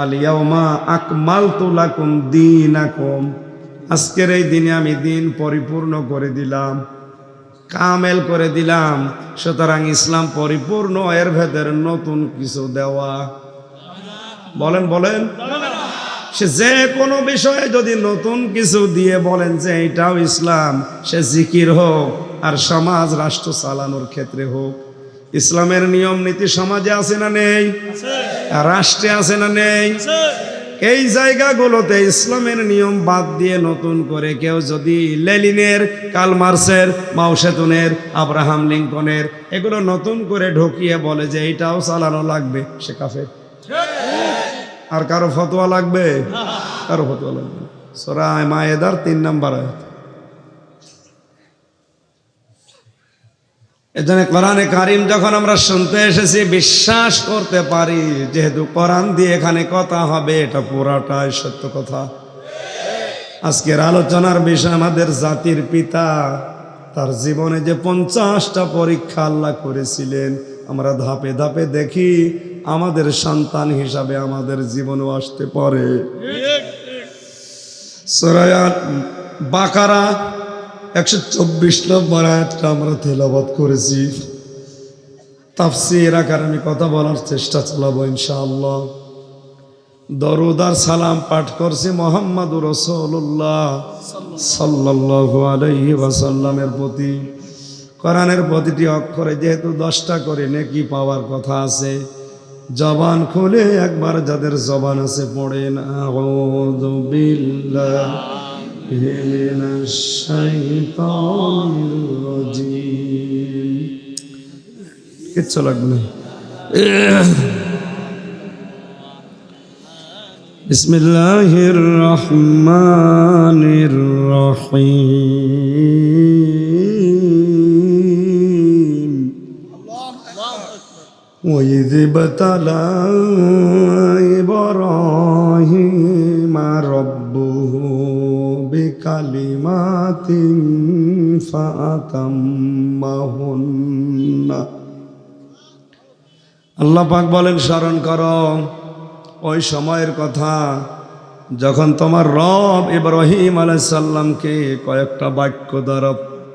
আল ইয়াউমা আকমালতু লাকুম দীনাকুম, আজকের এই দিনে আমি দিন পরিপূর্ণ করে দিলাম, কামেল করে দিলাম। সুতরাং ইসলাম পরিপূর্ণ, এর ভেতরে নতুন কিছু দেওয়া। বলেন বলেন, সে যে কোনো বিষয়ে যদি নতুন কিছু দিয়ে বলেন যে এটাও ইসলাম, সে জিকির হোক আর সমাজ রাষ্ট্র চালানোর ক্ষেত্রে হোক, ইসলামের নিয়ম নীতি সমাজে আছে না নেই? রাষ্ট্রে আছে না নেই? এই জায়গাগুলোতে ইসলামের নিয়ম বাদ দিয়ে নতুন করে কেউ যদি লেনিনের, কার্ল মার্কসের, মাও সেতুনের, আব্রাহাম লিঙ্কনের এগুলো নতুন করে ঢুকিয়ে বলে যে এইটাও চালানো লাগবে, সে কাফের। আর কারো ফতোয়া লাগবে? কারো ফতোয়া লাগবে না। সূরা মায়েদার 3 নম্বর আয়াত। এজন্য কোরআনে কারিম যখন আমরা শুনতে এসেছি বিশ্বাস করতে পারি, যেহেতু কোরআন দিয়ে এখানে কথা হবে, এটা পুরাটাই সত্য কথা। আজকের আলোচনার বিষয় আমাদের জাতির পিতা, তার জীবনে যে 50টা পরীক্ষা আল্লাহ করেছিলেন, আমরা ধাপে ধাপে দেখি আমাদের সন্তান হিসাবে আমাদের জীবনেও আসতে পারে। সূরা বাকারা 124 নম্বর আয়াতটা আমরা তেলাওয়াত করেছি। তাফসীর আকারে আমি কথা বলার চেষ্টা চালাবো ইনশাআল্লাহ। দরুদ আর সালাম পাঠ করছি মুহাম্মাদুর রাসূলুল্লাহ সাল্লাল্লাহু আলাইহি ওয়াসাল্লামের প্রতি। কোরআনের প্রতিটি অক্ষরে যেহেতু 10টা করে নেকি পাওয়ার কথা আছে, জবান খুলে একবার যাদের জবান আছে পড়েন আউযু বিল্লাহি মিনাশ শাইতানির রাজিম। কিচ্ছু লাগবে না। বিসমিল্লাহির রহমানির রহিম। وَإِذِ ابْتَلَى إِبْرَاهِيمَ رَبُّهُ بِكَلِمَاتٍ فَأَتَمَّهُنَّ। আল্লাহ পাক বলেন, স্মরণ করো ওই সময়ের কথা যখন তোমার রব ইব্রাহিম আলাইহিস সালামকে কয়েকটা বাক্য দ্বারা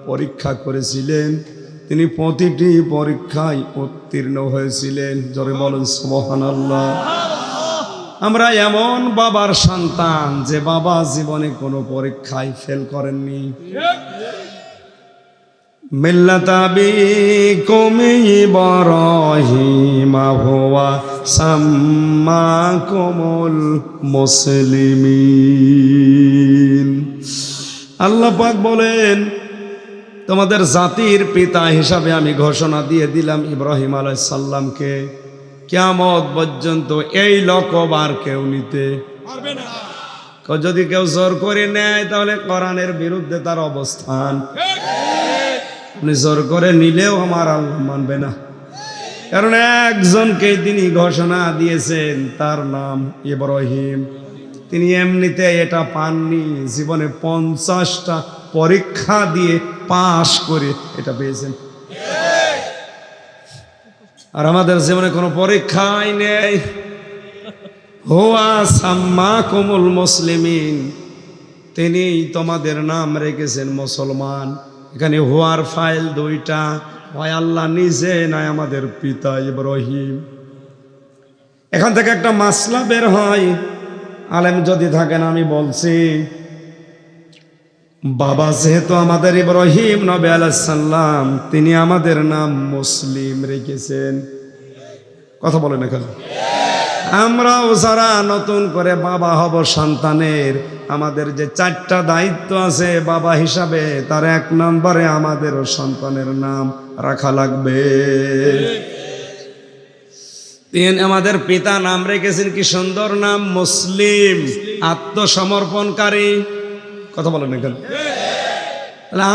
পরীক্ষা করেছিলেন, তিনি প্রতিটি পরীক্ষায় উত্তীর্ণ হয়েছিলেন। জোরে বলেন সুবহানাল্লাহ। আমরা এমন বাবার সন্তান যে বাবা জীবনে কোনো পরীক্ষায় ফেল করেননি। মিল্লাত আবিকুম ইব্রাহিম হুয়া সাম্মাকুমুল মুসলিমিন। আল্লাহ পাক বলেন, তোমাদের জাতির পিতা হিসাবে আমি ঘোষণা দিয়ে দিলাম ইব্রাহিম আলাইহিস সালামকে। কিয়ামত পর্যন্ত এই লকব আর কেউ নিতে পারবে না। যদি কেউ জোর করে নেয় তাহলে কোরআনের বিরুদ্ধে তার অবস্থান। আপনি জোর করে নিলেও আমার আল্লাহ মানবে না, কারণ একজনকে তিনি ঘোষণা দিয়েছেন, তার নাম ইব্রাহিম। তিনি এমনিতে এটা পাননি, জীবনে 50টা পরীক্ষা দিয়ে পাশ করে এটা পেয়েছেন। আর আমাদের জীবনে কোনো পরীক্ষাই নেই। হুয়া সাম্মাকুমুল মুসলিমিন, তিনি তোমাদের নাম রেখেছেন মুসলমান। এখানে হুয়ার ফাইল 2টা, হয় আল্লাহ নিজে, নয় আমাদের পিতা ইব্রাহিম। এখান থেকে একটা মাসলা বের হয়, আলেম যদি থাকেন আমি বলছি, বাবা যেহেতু আমাদের ইব্রাহিম নবী আলাইহিস সালাম, তিনি আমাদের নাম মুসলিম রেখেছেন। কথা বলেন এখানে। আমরাও যারা নতুন করে বাবা হব সন্তানের, আমাদের যে 4টা দায়িত্ব আছে বাবা হিসাবে, তার 1 নম্বরে আমাদেরও সন্তানের নাম রাখা লাগবে। আমাদের পিতা নাম রেখেছেন কি সুন্দর নাম, মুসলিম, আত্মসমর্পণকারী। কথা বলেন এখানে।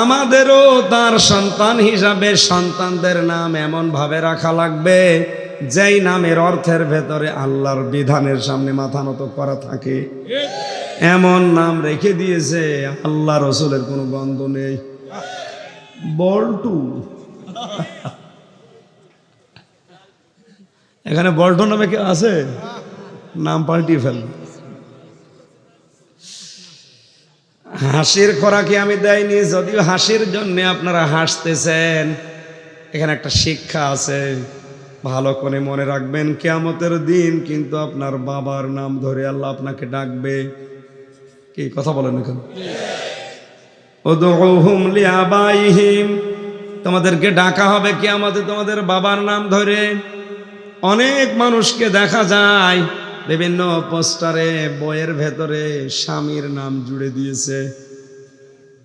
আমাদেরও তার সন্তান হিসাবে সন্তানদের নাম এমন ভাবে রাখা লাগবে যেই নামের অর্থের ভেতরে আল্লাহর বিধানের সামনে মাথা নত করা থাকে। এমন নাম রেখে দিয়েছে আল্লাহ রসুলের কোনো গন্ধ নেই। বল্টু, এখানে বল্টু নামে কেউ আছে? নাম পাল্টিয়ে ফেল। হাসির খোরাকি আমি দেয়নি, যদিও হাসির জন্য আপনারা হাসতেছেন। এখানে একটা শিক্ষা আছে, ভালো করে মনে রাখবেন। কিয়ামতের দিন কিন্তু আপনার বাবার নাম ধরে আল্লাহ আপনাকে ডাকবে। কি কথা বলেন এখানে? উদউহুম লিআবাইহিম, তোমাদেরকে ডাকা হবে কিয়ামতে তোমাদের বাবার নাম ধরে। অনেক মানুষকে দেখা যায় বিভিন্ন পোস্টারে, বইয়ের ভেতরে স্বামীর নাম জুড়ে দিয়েছে।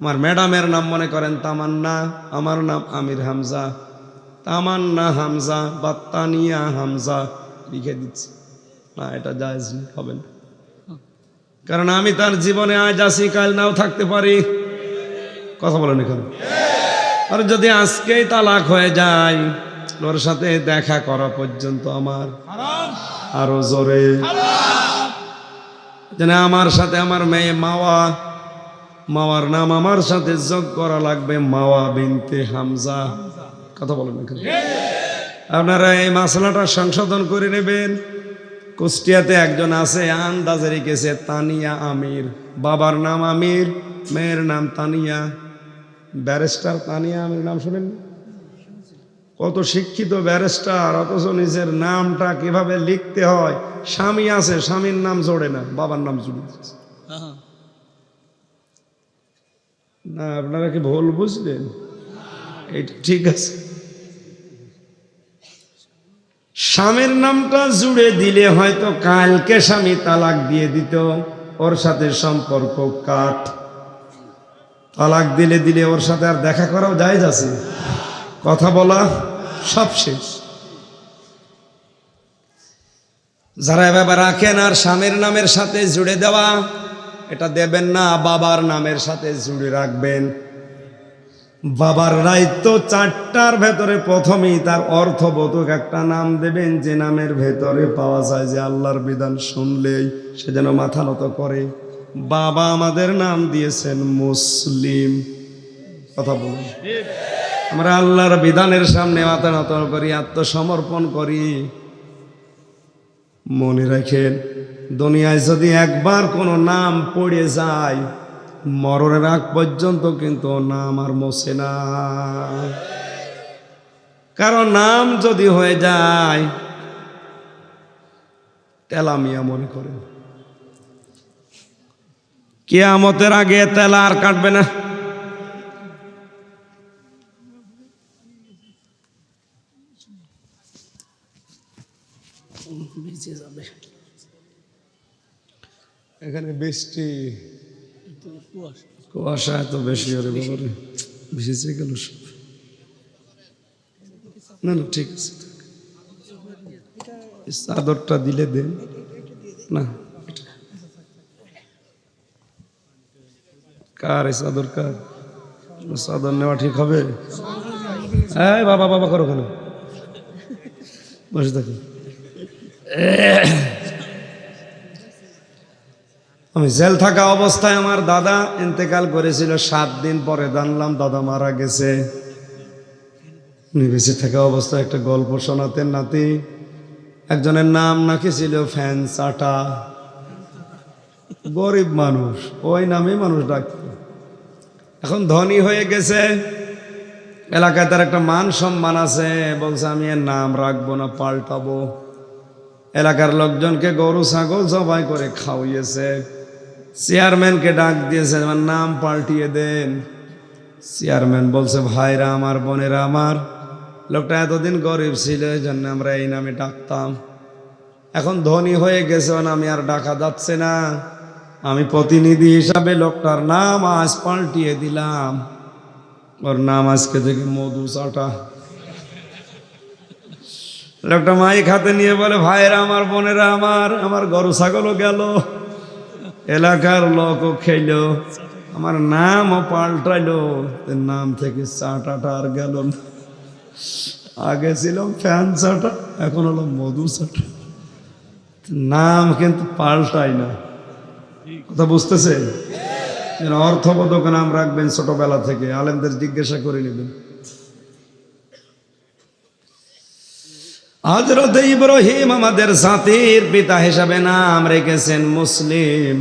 আমার ম্যাডামের নাম মনে করেন তামান্না, আমার নাম আমির হামজা, তামান্না হামজা বা তানিয়া হামজা লিখে দিচ্ছে। না, এটা জায়েজ হবে না, কারণ আমি তার জীবনে আজ আছি, কাল নাও থাকতে পারি। কথা বলেন এখানে। আর যদি আজকেই তালাক হয়ে যায়, ওর সাথে দেখা করা পর্যন্ত আমার আরো জোরে যেন আমার সাথে আমার মেয়ে মাওয়া, মাওয়ার নাম আমার সাথে যোগ করা লাগবে, মাওয়া বিনতে হামজা। কথা বলেন এখানে। আপনারা এই মাসলাটা সংশোধন করে নেবেন। কুষ্টিয়াতে একজন আছে, আন্দাজে রেখেছে তানিয়া আমির, বাবার নাম আমির, মেয়ের নাম তানিয়া। ব্যারিস্টার তানিয়া আমির নাম শুনেন? কত শিক্ষিত ব্যারিস্টার, অথচ নিজের নামটা কিভাবে লিখতে হয়। স্বামী আছে, স্বামীর নাম জোড়ে না, বাবার নাম জুড়ে দিচ্ছে। না, আপনারা কি ভুল বুঝলেন? এটা ঠিক আছে। স্বামীর নামটা জুড়ে দিলে হয়তো কালকে স্বামী তালাক দিয়ে দিত, ওর সাথে সম্পর্ক কাট। তালাক দিলে ওর সাথে আর দেখা করাও জায়েজ আছে, কথা বলা সব শেষ। যারা এভাবে রাখেন আর স্বামীর নামের সাথে জুড়ে দেওয়া, এটা দেবেন না, বাবার নামের সাথে জুড়ে রাখবেন। বাবার দায়িত্ব চারটার ভেতরে প্রথমেই তার অর্থবোধক একটা নাম দেবেন, যে নামের ভেতরে পাওয়া যায় যে আল্লাহর বিধান শুনলেই সে যেন মাথা নত করে। বাবা আমাদের নাম দিয়েছেন মুসলিম, কথা বলুন। আমরা আল্লাহর বিধানের সামনে মাথা নত করি, আত্মসমর্পণ করি। মনে রাখেন, দুনিয়ায় যদি একবার কোনো নাম পড়ে যায়, মরণের আগ পর্যন্ত কিন্তু নাম আর মোছে না। কারণ নাম যদি হয়ে যায় তেলামিয়া মনে করেন, কিয়ামতের আগে তেলা আর কাটবে না। এখানে বৃষ্টি কুয়াশা এত বেশি, ওরে বাবারে ভিজে গেল সব। না না ঠিক আছে, চাদরটা দিলে দেন না। কার এই চাদর? কার চাদর নেওয়া ঠিক হবে? হ্যাঁ বাবা বাবা করো কেন, বসে থাকো। আমি জেল থাকা অবস্থায় আমার দাদা ইন্তেকাল করেছিল, 7 দিন পরে জানলাম দাদা মারা গেছে। উনি বেঁচে থাকা অবস্থায় একটা গল্প শোনাতেন নাতি। একজনের নাম নাকি ছিল ফ্যান চাটা, গরিব মানুষ, ওই নামে মানুষ ডাকত। এখন ধনী হয়ে গেছে, এলাকায় তার একটা মান সম্মান আছে, বলছে আমি এর নাম রাখবো না, পাল্টাবো। এলাকার লোকজনকে গরু ছাগল জবাই করে খাওয়িয়েছে। চেয়ারম্যানকে ডাক দিয়েছে, আমার নাম পাল্টিয়ে দেন। চেয়ারম্যান বলছে, ভাইরা আমার, বোনেরা আমার, লোকটা এতদিন গরিব ছিল, এই জন্য আমরা এই নামে ডাকতাম। এখন ধনী হয়ে গেছে, আমি আর ডাকা যাচ্ছে না। আমি প্রতিনিধি হিসাবে লোকটার নাম আজ পাল্টিয়ে দিলাম। ওর নাম আজকে থেকে মধু চাটা। লোকটা মাইক হাতে নিয়ে বলে, ভাইরা আমার, বোনেরা আমার, আমার গরু ছাগলও গেল, এলাকার লোকও খেল, আমার নামও পাল্টাইলো, নাম থেকে চাটাটা আর গেল না। আগে ছিল ফ্যান চাটা, এখন হলো মধু চাটা। নাম কিন্তু পাল্টাই না, কথা বুঝতেছেন? অর্থবোধক নাম রাখবেন ছোটবেলা থেকে, আলেমদের জিজ্ঞাসা করে নেবেন। হযরত ইব্রাহিম আমাদের জাতির পিতা হিসাবে নাম রেখেছেন মুসলিম।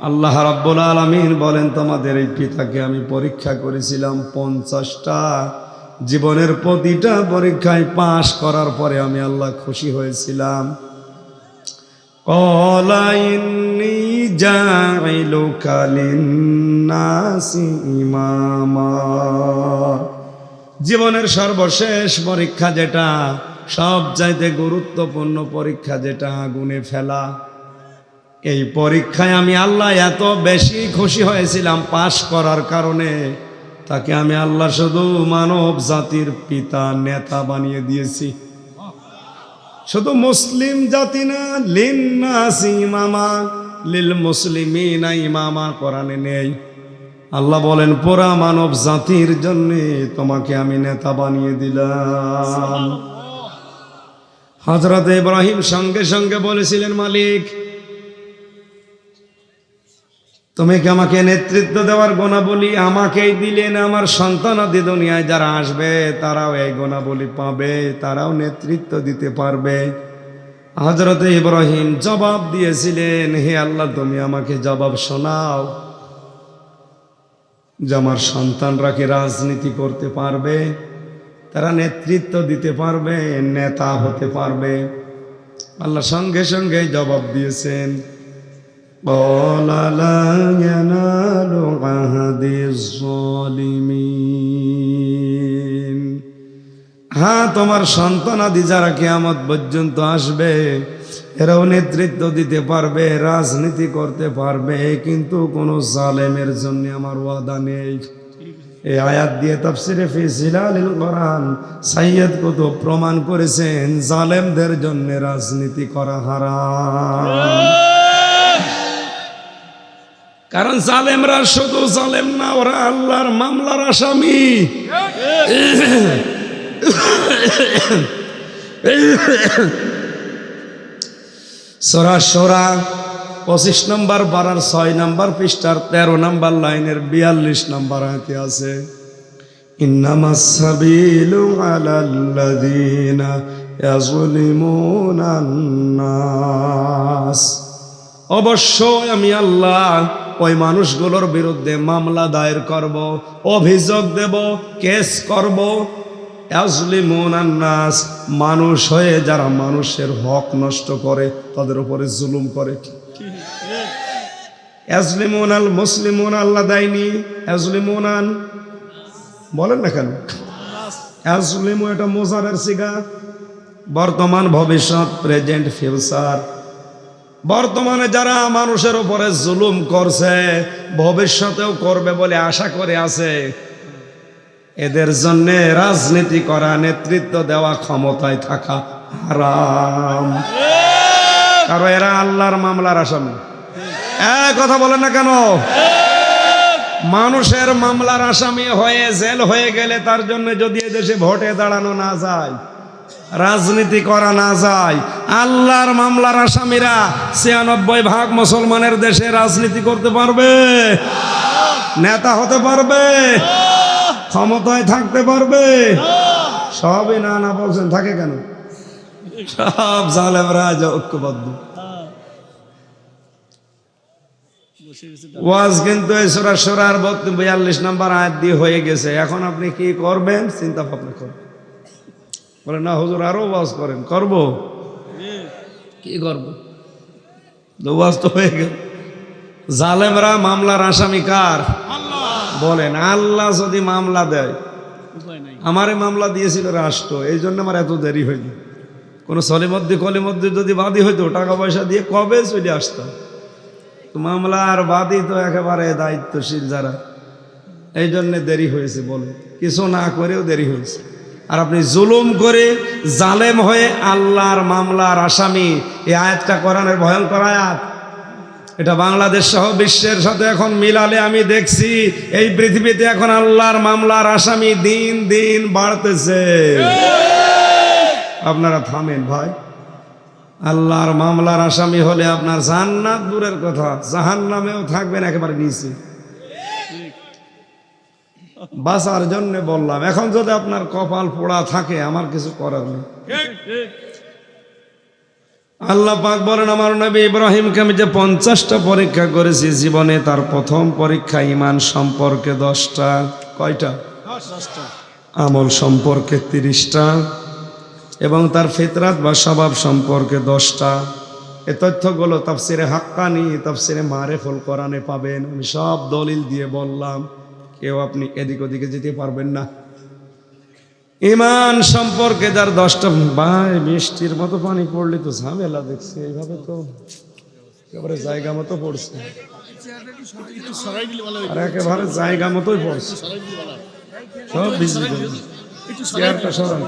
আল্লাহ রাব্বুল আলামিন বলেন, তোমাদের এই পিতাকে আমি পরীক্ষা করেছিলাম 50টা, জীবনের প্রতিটা পরীক্ষায় পাশ করার পরে আমি আল্লাহ খুশি হয়েছিলাম। ক্বালা ইন্নী জাইলুকা লিন্নাসি ইমামা। জীবনের সর্বশেষ পরীক্ষা যেটা, সব চাইতে গুরুত্বপূর্ণ পরীক্ষা যেটা, আগুনে ফেলা, এই পরীক্ষায় আমি আল্লাহ এত বেশি খুশি হয়েছিলাম পাশ করার কারণে, তাকে আমি আল্লাহ শুধু মানব জাতির পিতা, নেতা বানিয়ে দিয়েছি। শুধু মুসলিম জাতি না, লিন্নাসি ইমামা, লিল মুসলিমিনা ইমামা কোরআনে নেই। আল্লাহ বলেন পুরা মানব জাতির জন্য তোমাকে আমি নেতা বানিয়ে দিলাম। হযরত ইব্রাহিম সঙ্গে সঙ্গে বলেছিলেন, মালিক তুমি কি আমাকে নেতৃত্ব দেওয়ার গুণাবলী আমাকেই দিলেন, আমার সন্তানাদি দুনিয়ায় যারা আসবে তারাও এই গুণাবলী পাবে, তারাও নেতৃত্ব দিতে পারবে। হযরত ইব্রাহিম জবাব দিয়েছিলেন, হে আল্লাহ তুমি আমাকে জবাব শোনাও যে আমার সন্তানরা কি রাজনীতি করতে পারবে, তারা নেতৃত্ব দিতে পারবে, নেতা হতে পারবে? আল্লাহ সঙ্গে সঙ্গে জবাব দিয়েছেন, হ্যাঁ তোমার সন্তানাদি যারা কিয়ামত পর্যন্ত আসবে এরাও নেতৃত্ব দিতে পারবে, রাজনীতি করতে পারবে, কিন্তু কোনো জালেমের জন্য আমার ওয়াদা নেই। এই আয়াত দিয়ে তাফসিরে ফি জিলালিল কোরআন সাইয়্যিদ কুতুব প্রমাণ করেছেন জালেমদের জন্য রাজনীতি করা হারাম। কারণ জালেমরা শুধু জালেম না, ওরা আল্লাহর মামলার আসামি। সূরা শূরা 25 নম্বর পারার 6 নম্বর পৃষ্ঠার 13 নম্বর লাইনের 42 নম্বর আয়াতে আছে, ইন্নামাস সাবিলু আলাল্লাযীনা ইয়াযলিমুনান নাস। অবশ্যই আমি আল্লাহ ওই মানুষগুলোর বিরুদ্ধে মামলা দায়ের করব, অভিযোগ দেব, কেস করব। ইয়াজলিমুনান নাস, মানুষ হয়ে যারা মানুষের হক নষ্ট করে, তাদের উপরে জুলুম করে। ইয়াজলিমুনাল মুসলিমুন আল্লাহ দেয়নি, ইয়াজলিমুনান বলেন না কেন? ইয়াজলিমু এটা মুজারের সিগা, বর্তমান ভবিষ্যৎ, প্রেজেন্ট ফিউচার। বর্তমানে যারা মানুষের উপরে জুলুম করছে, ভবিষ্যতেও করবে বলে আশা করে আছে, এদের জন্য রাজনীতি করা, নেতৃত্ব দেওয়া, ক্ষমতায় থাকা হারাম। কারণ এরা আল্লাহর মামলার আসামি। কথা বলেন না কেন? মানুষের মামলার আসামি হয়ে জেল হয়ে গেলে তার জন্য যদি এদেশে ভোটে দাঁড়ানো না যায়, রাজনীতি করা না যায়, আল্লাহর মামলার আসামিরা ৯৬% মুসলমানের দেশে রাজনীতি করতে পারবে, নেতা হতে পারবে, ক্ষমতায় থাকতে পারবে? সবই না না বলছেন, থাকে কেন? সব জালেমরা ঐক্যবদ্ধ। ওয়াজ কিন্তু এই সূরা শূরার 42 নম্বর আয়াত দিয়ে হয়ে গেছে। এখন আপনি কি করবেন চিন্তা ভাবনা করেন। বলে না হুজুর আরো ওয়াজ করেন, করব কি করব? ওয়াজ তো হয়ে গেল। জালেমরা মামলার আসামি কার? বলেন। আল্লাহ যদি মামলা দেয়, আমারে মামলা দিয়েছিল রাষ্ট্র, এই জন্য আমার এত দেরি হইল। কোন সলিমদ্দি কলিমদ্দি যদি বাদী হইতো, টাকা পয়সা দিয়ে কবে চলে আসতাম। মামলার বাদী তো একেবারে দায়িত্বশীল যারা, এই জন্য দেরি হয়েছে। বলে কিছু না করেও দেরি হয়েছে। আর আপনি জুলুম করে জালেম হয়ে আল্লাহর মামলার আসামি। এই আয়াতটা কোরআনের ভয়ঙ্কর আয়াত। এটা বাংলাদেশ সহ বিশ্বের সাথে এখন মিলালে আমি দেখছি এই পৃথিবীতে এখন আল্লাহর মামলার আসামি দিন দিন বাড়তেছে। আপনারা থামেন ভাই। আল্লাহর মামলার আসামি হলে আপনার জান্নাত দূরের কথা, জাহান্নামেও থাকবেন একেবারে নিচে। বাঁচার জন্য বললাম। এখন যদি আপনার কপাল পোড়া থাকে, আমার কিছু করার নেই। আল্লাহ পাক বলেন, আমার নবী ইব্রাহিমকে আমি যে 50টা পরীক্ষা করেছি জীবনে, তার প্রথম পরীক্ষা ঈমান সম্পর্কে 10টা। কয়টা? 10টা। আমল সম্পর্কে 30টা, এবং তার ফিতরাত বা স্বভাব সম্পর্কে 10টা। এই তথ্যগুলো তাফসিরে হাক্কানি, তাফসিরে মারিফুল কোরআনে পাবেন। আমি সব দলিল দিয়ে বললাম, কেউ আপনি এদিক ওদিকে যেতে পারবেন না। ঈমান সম্পর্কে যার 10টা। ভাই বৃষ্টির মতো পানি পড়লে তো ঝামেলা দেখছি, এইভাবে তো একেবারে জায়গা মতো পড়ছে, আর একেবারে জায়গা মতোই পড়ছে। সব বিজলি চেয়ারটা সরান।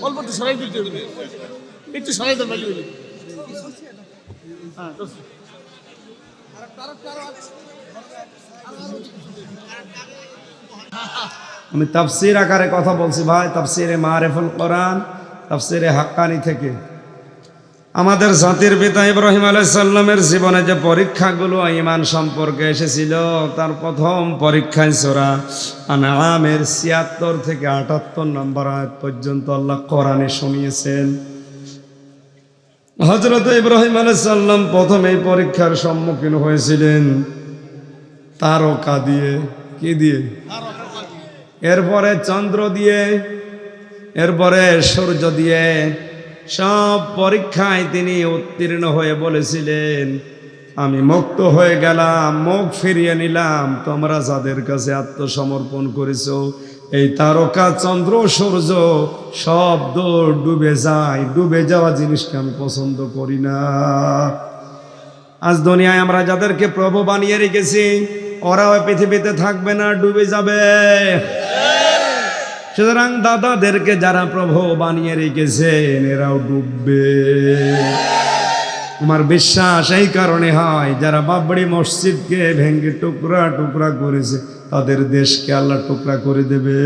অল্প একটু সরাই দিতে হবে, একটু সরাই দেন ভাই। হ্যাঁ আমি তাফসীর আকারে কথা বলছি ভাই, তাফসীরে মারিফুল কোরআন, তাফসীরে হাক্কানি থেকে। আমাদের জাতির পিতা ইব্রাহিম আলাইহিস সালামের জীবনে যে পরীক্ষাগুলো ঈমান সম্পর্কে এসেছিল, তার প্রথম পরীক্ষায় সূরা আনআমের ৭৬ থেকে ৭৮ নম্বর আয়াত পর্যন্ত আল্লাহ কোরআনে শুনিয়েছেন। হযরত ইব্রাহিম আলাইহিস সালাম প্রথম এই পরীক্ষার সম্মুখীন হয়েছিলেন তারকা দিয়ে। কি দিয়ে? এরপরে চন্দ্র দিয়ে, এরপরে সূর্য দিয়ে। সব পরীক্ষায় তিনি উত্তীর্ণ হয়ে বলেছিলেন, আমি মুক্ত হয়ে গেলাম, মুখ ফিরিয়ে নিলাম, তোমরা যাদের কাছে আত্মসমর্পণ করেছো এই তারকা চন্দ্র সূর্য সব ডুবে যায়। ডুবে যাওয়া জিনিসকে আমি পছন্দ করি না। আজ দুনিয়ায় আমরা যাদেরকে প্রভু বানিয়ে রেখেছি, ওরাও পৃথিবীতে থাকবে না, ডুবে যাবে। সুতরাং দাদাদেরকে যারা প্রভু বানিয়ে রেখেছেন এরাও ডুববে। আমার বিশ্বাস এই কারণে হয়, যারা বাবরি মসজিদকে ভেঙে টুকরা টুকরা করেছে তাদের দেশকে আল্লাহ টুকরা করে দেবে।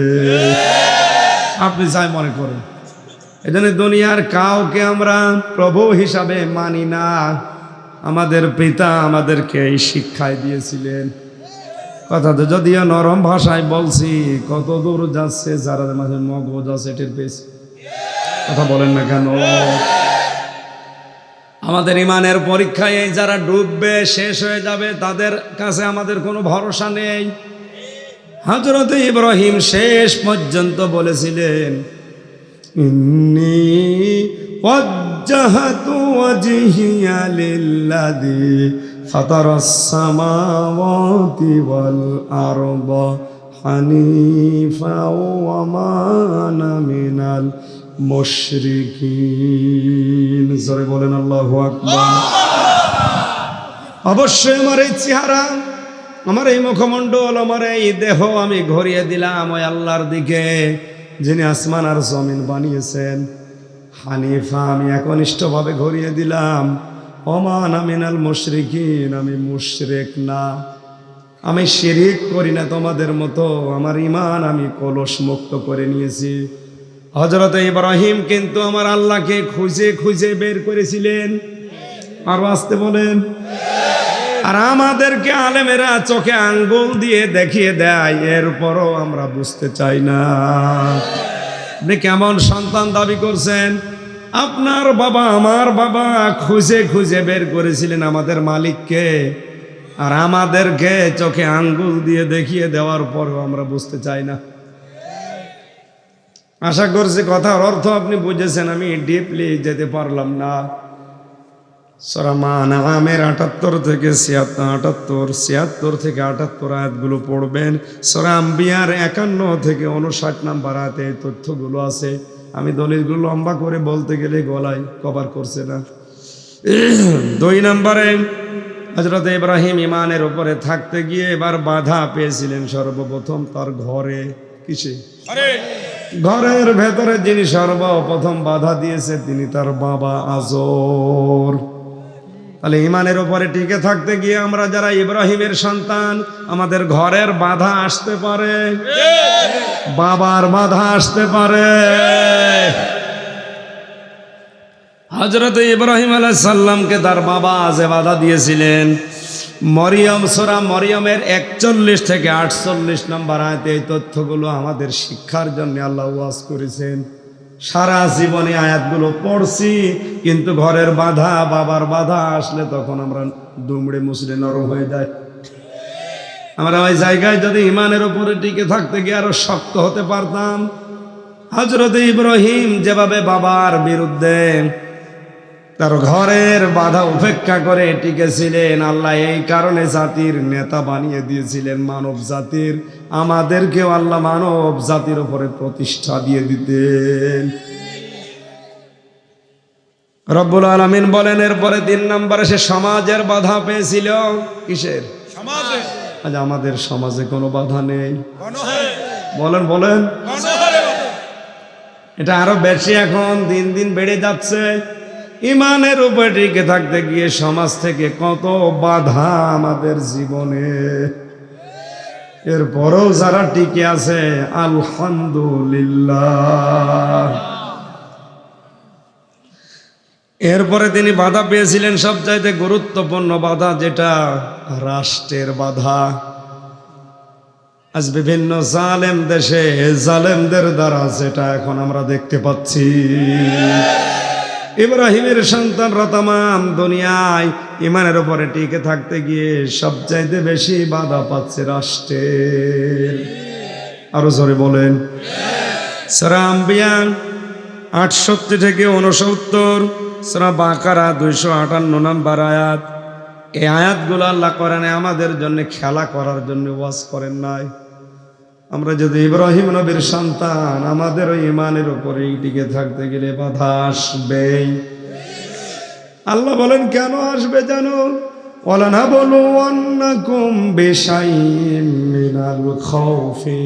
আপনি যাই মনে করেন, এজন্য দুনিয়ার কাউকে আমরা প্রভু হিসাবে মানি না। আমাদের পিতা আমাদেরকে এই শিক্ষায় দিয়েছিলেন। কথা তো যদিও নরম ভাষায় বলছি, কত দূর যাচ্ছে যারা মাঝে মগজ আছে এটির পেয়েছে। কথা বলেন না কেন? আমাদের ইমানের পরীক্ষায় এই যারা ডুববে, শেষ হয়ে যাবে, তাদের কাছে আমাদের কোনো ভরসা নেই। হযরত ইব্রাহিম শেষ পর্যন্ত বলেছিলেন, ইন্নী ওয়াজ্জাহতু ওয়াজহিয়া লিল্লাযী ফাতারাস সামাওয়াতি ওয়াল আরদা হানিফা ওয়া মা আনা মিনাল মুশরিকিন। জোরে বলেন আল্লাহু আকবার। অবশ্যই আমার এই চেহারা, আমার এই মুখমণ্ডল, আমার এই দেহ আমি ঘুরিয়ে দিলাম ওই আল্লাহর দিকে যিনি আসমান আর জমিন বানিয়েছেন। হানিফা, আমি একনিষ্ঠভাবে ঘুরিয়ে দিলাম। ওমা আনা মিনাল মুশরিকিন, আমি মুশরিক না, আমি শিরিক করি না তোমাদের মতো। আমার ঈমান আমি কলস মুক্ত করে নিয়েছি। হযরত ইব্রাহিম কিন্তু আমার আল্লাহকে খুঁজে খুঁজে বের করেছিলেন। আরো আসতে বলেন। আর আমাদেরকে আলেমেরা চোখে আঙ্গুল দিয়ে দেখিয়ে দেয়, এরপরও আমরা বুঝতে চাই না। আপনি কেমন সন্তান দাবি করছেন? আপনার বাবা আমার বাবা খুঁজে খুঁজে বের করেছিলেন আমাদের মালিককে, আর আমাদেরকে চোখে আঙ্গুল দিয়ে দেখিয়ে দেওয়ার পরও আমরা বুঝতে চাই না। আশা করছি কথার অর্থ আপনি বুঝেছেন। আমি ডিপলি যেতে পারলাম না। সূরা আনআমের ৭৮ থেকে ৭৬ থেকে ৭৮ আয়াতগুলো পড়বেন। সূরা আম্বিয়ার ৫১ থেকে ৫৯ নম্বর আয়াতে এই তথ্যগুলো আছে। আমি দলিলগুলো লম্বা করে বলতে গেলে গলায় কভার করছে না। ২ নম্বরে হযরত ইব্রাহিম ঈমানের উপরে থাকতে গিয়ে এবার বাধা পেয়েছিলেন সর্বপ্রথম তার ঘরে। কিসে? ঘরের ভেতরে যিনি সর্বপ্রথম বাধা দিয়েছে তিনি তার বাবা আজর। তাহলে ঈমানের উপরে টিকে থাকতে গিয়ে আমরা যারা ইব্রাহিমের সন্তান, আমাদের ঘরের বাধা আসতে পারে, বাবার বাধা আসতে পারে। হযরত ইব্রাহিম আলাইহিস সালামকে তার বাবা যে বাধা দিয়েছিলেন, মরিয়ম সূরা মরিয়মের ৪১ থেকে ৪৮ নম্বর আয়াতে এই তথ্যগুলো আমাদের শিক্ষার জন্য আল্লাহ ওয়াজ করেছেন। সারা জীবনে আয়াতগুলো পড়ছি, কিন্তু ঘরের বাধা, বাবার বাধা আসলে তখন আমরা দুমড়ে মুচড়ে নরম হয়ে যায়। আমরা ওই জায়গায় যদি ঈমানের উপরে টিকে থাকতে গিয়ে আরো শক্ত হতে পারতাম। হযরত ইব্রাহিম যেভাবে বাবার বিরুদ্ধে তার ঘরের বাধা উপেক্ষা করে টিকেছিলেন, আল্লাহ এই কারণে জাতির নেতা বানিয়ে দিয়েছিলেন, মানব জাতির। আমাদেরকেও আল্লাহ মানব জাতির উপরে প্রতিষ্ঠা দিয়ে দিতেন। রব্বুল আলামিন বলেন এরপরে ৩ নম্বরে সে সমাজের বাধা পেয়েছিল। কিসের? সমাজে। আজ আমাদের সমাজে কোনো বাধা নেই। বলেন বলেন। এটা আরো বেশি এখন দিন দিন বেড়ে যাচ্ছে। ইমানের উপরে টিকে থাকতে গিয়ে সমাজ থেকে কত বাধা আমাদের জীবনে, এরপরেও যারা টিকে আছে আলহামদুলিল্লাহ। এরপরে তিনি বাধা পেয়েছিলেন সবচাইতে গুরুত্বপূর্ণ বাধা, যেটা রাষ্ট্রের বাধা। আজ বিভিন্ন জালেম দেশে জালেমদের দ্বারা যেটা এখন আমরা দেখতে পাচ্ছি, ইব্রাহিমের সন্তানরা তামাম দুনিয়ায় ইমানের উপরে টিকে থাকতে গিয়ে সবচাইতে বেশি বাধা পাচ্ছে রাষ্ট্রের। আরো জোরে বলেন। সূরা আম্বিয়া 68 থেকে 69, সূরা বাকারা 258 নম্বর আয়াত। এই আয়াতগুলো আল্লাহ কোরআনে আমাদের জন্য খেলা করার জন্য ওয়াজ করেন নাই। আমরা যদি ইব্রাহিম নবীর সন্তান, আমাদের ওই ইমানের উপরে টিকে থাকতে গেলে বাধা আসবেই। আল্লাহ বলেন কেন আসবে জানো? ওয়ালানাবলুওয়ান্নাকুম বিশাইইম মিনাল খাউফি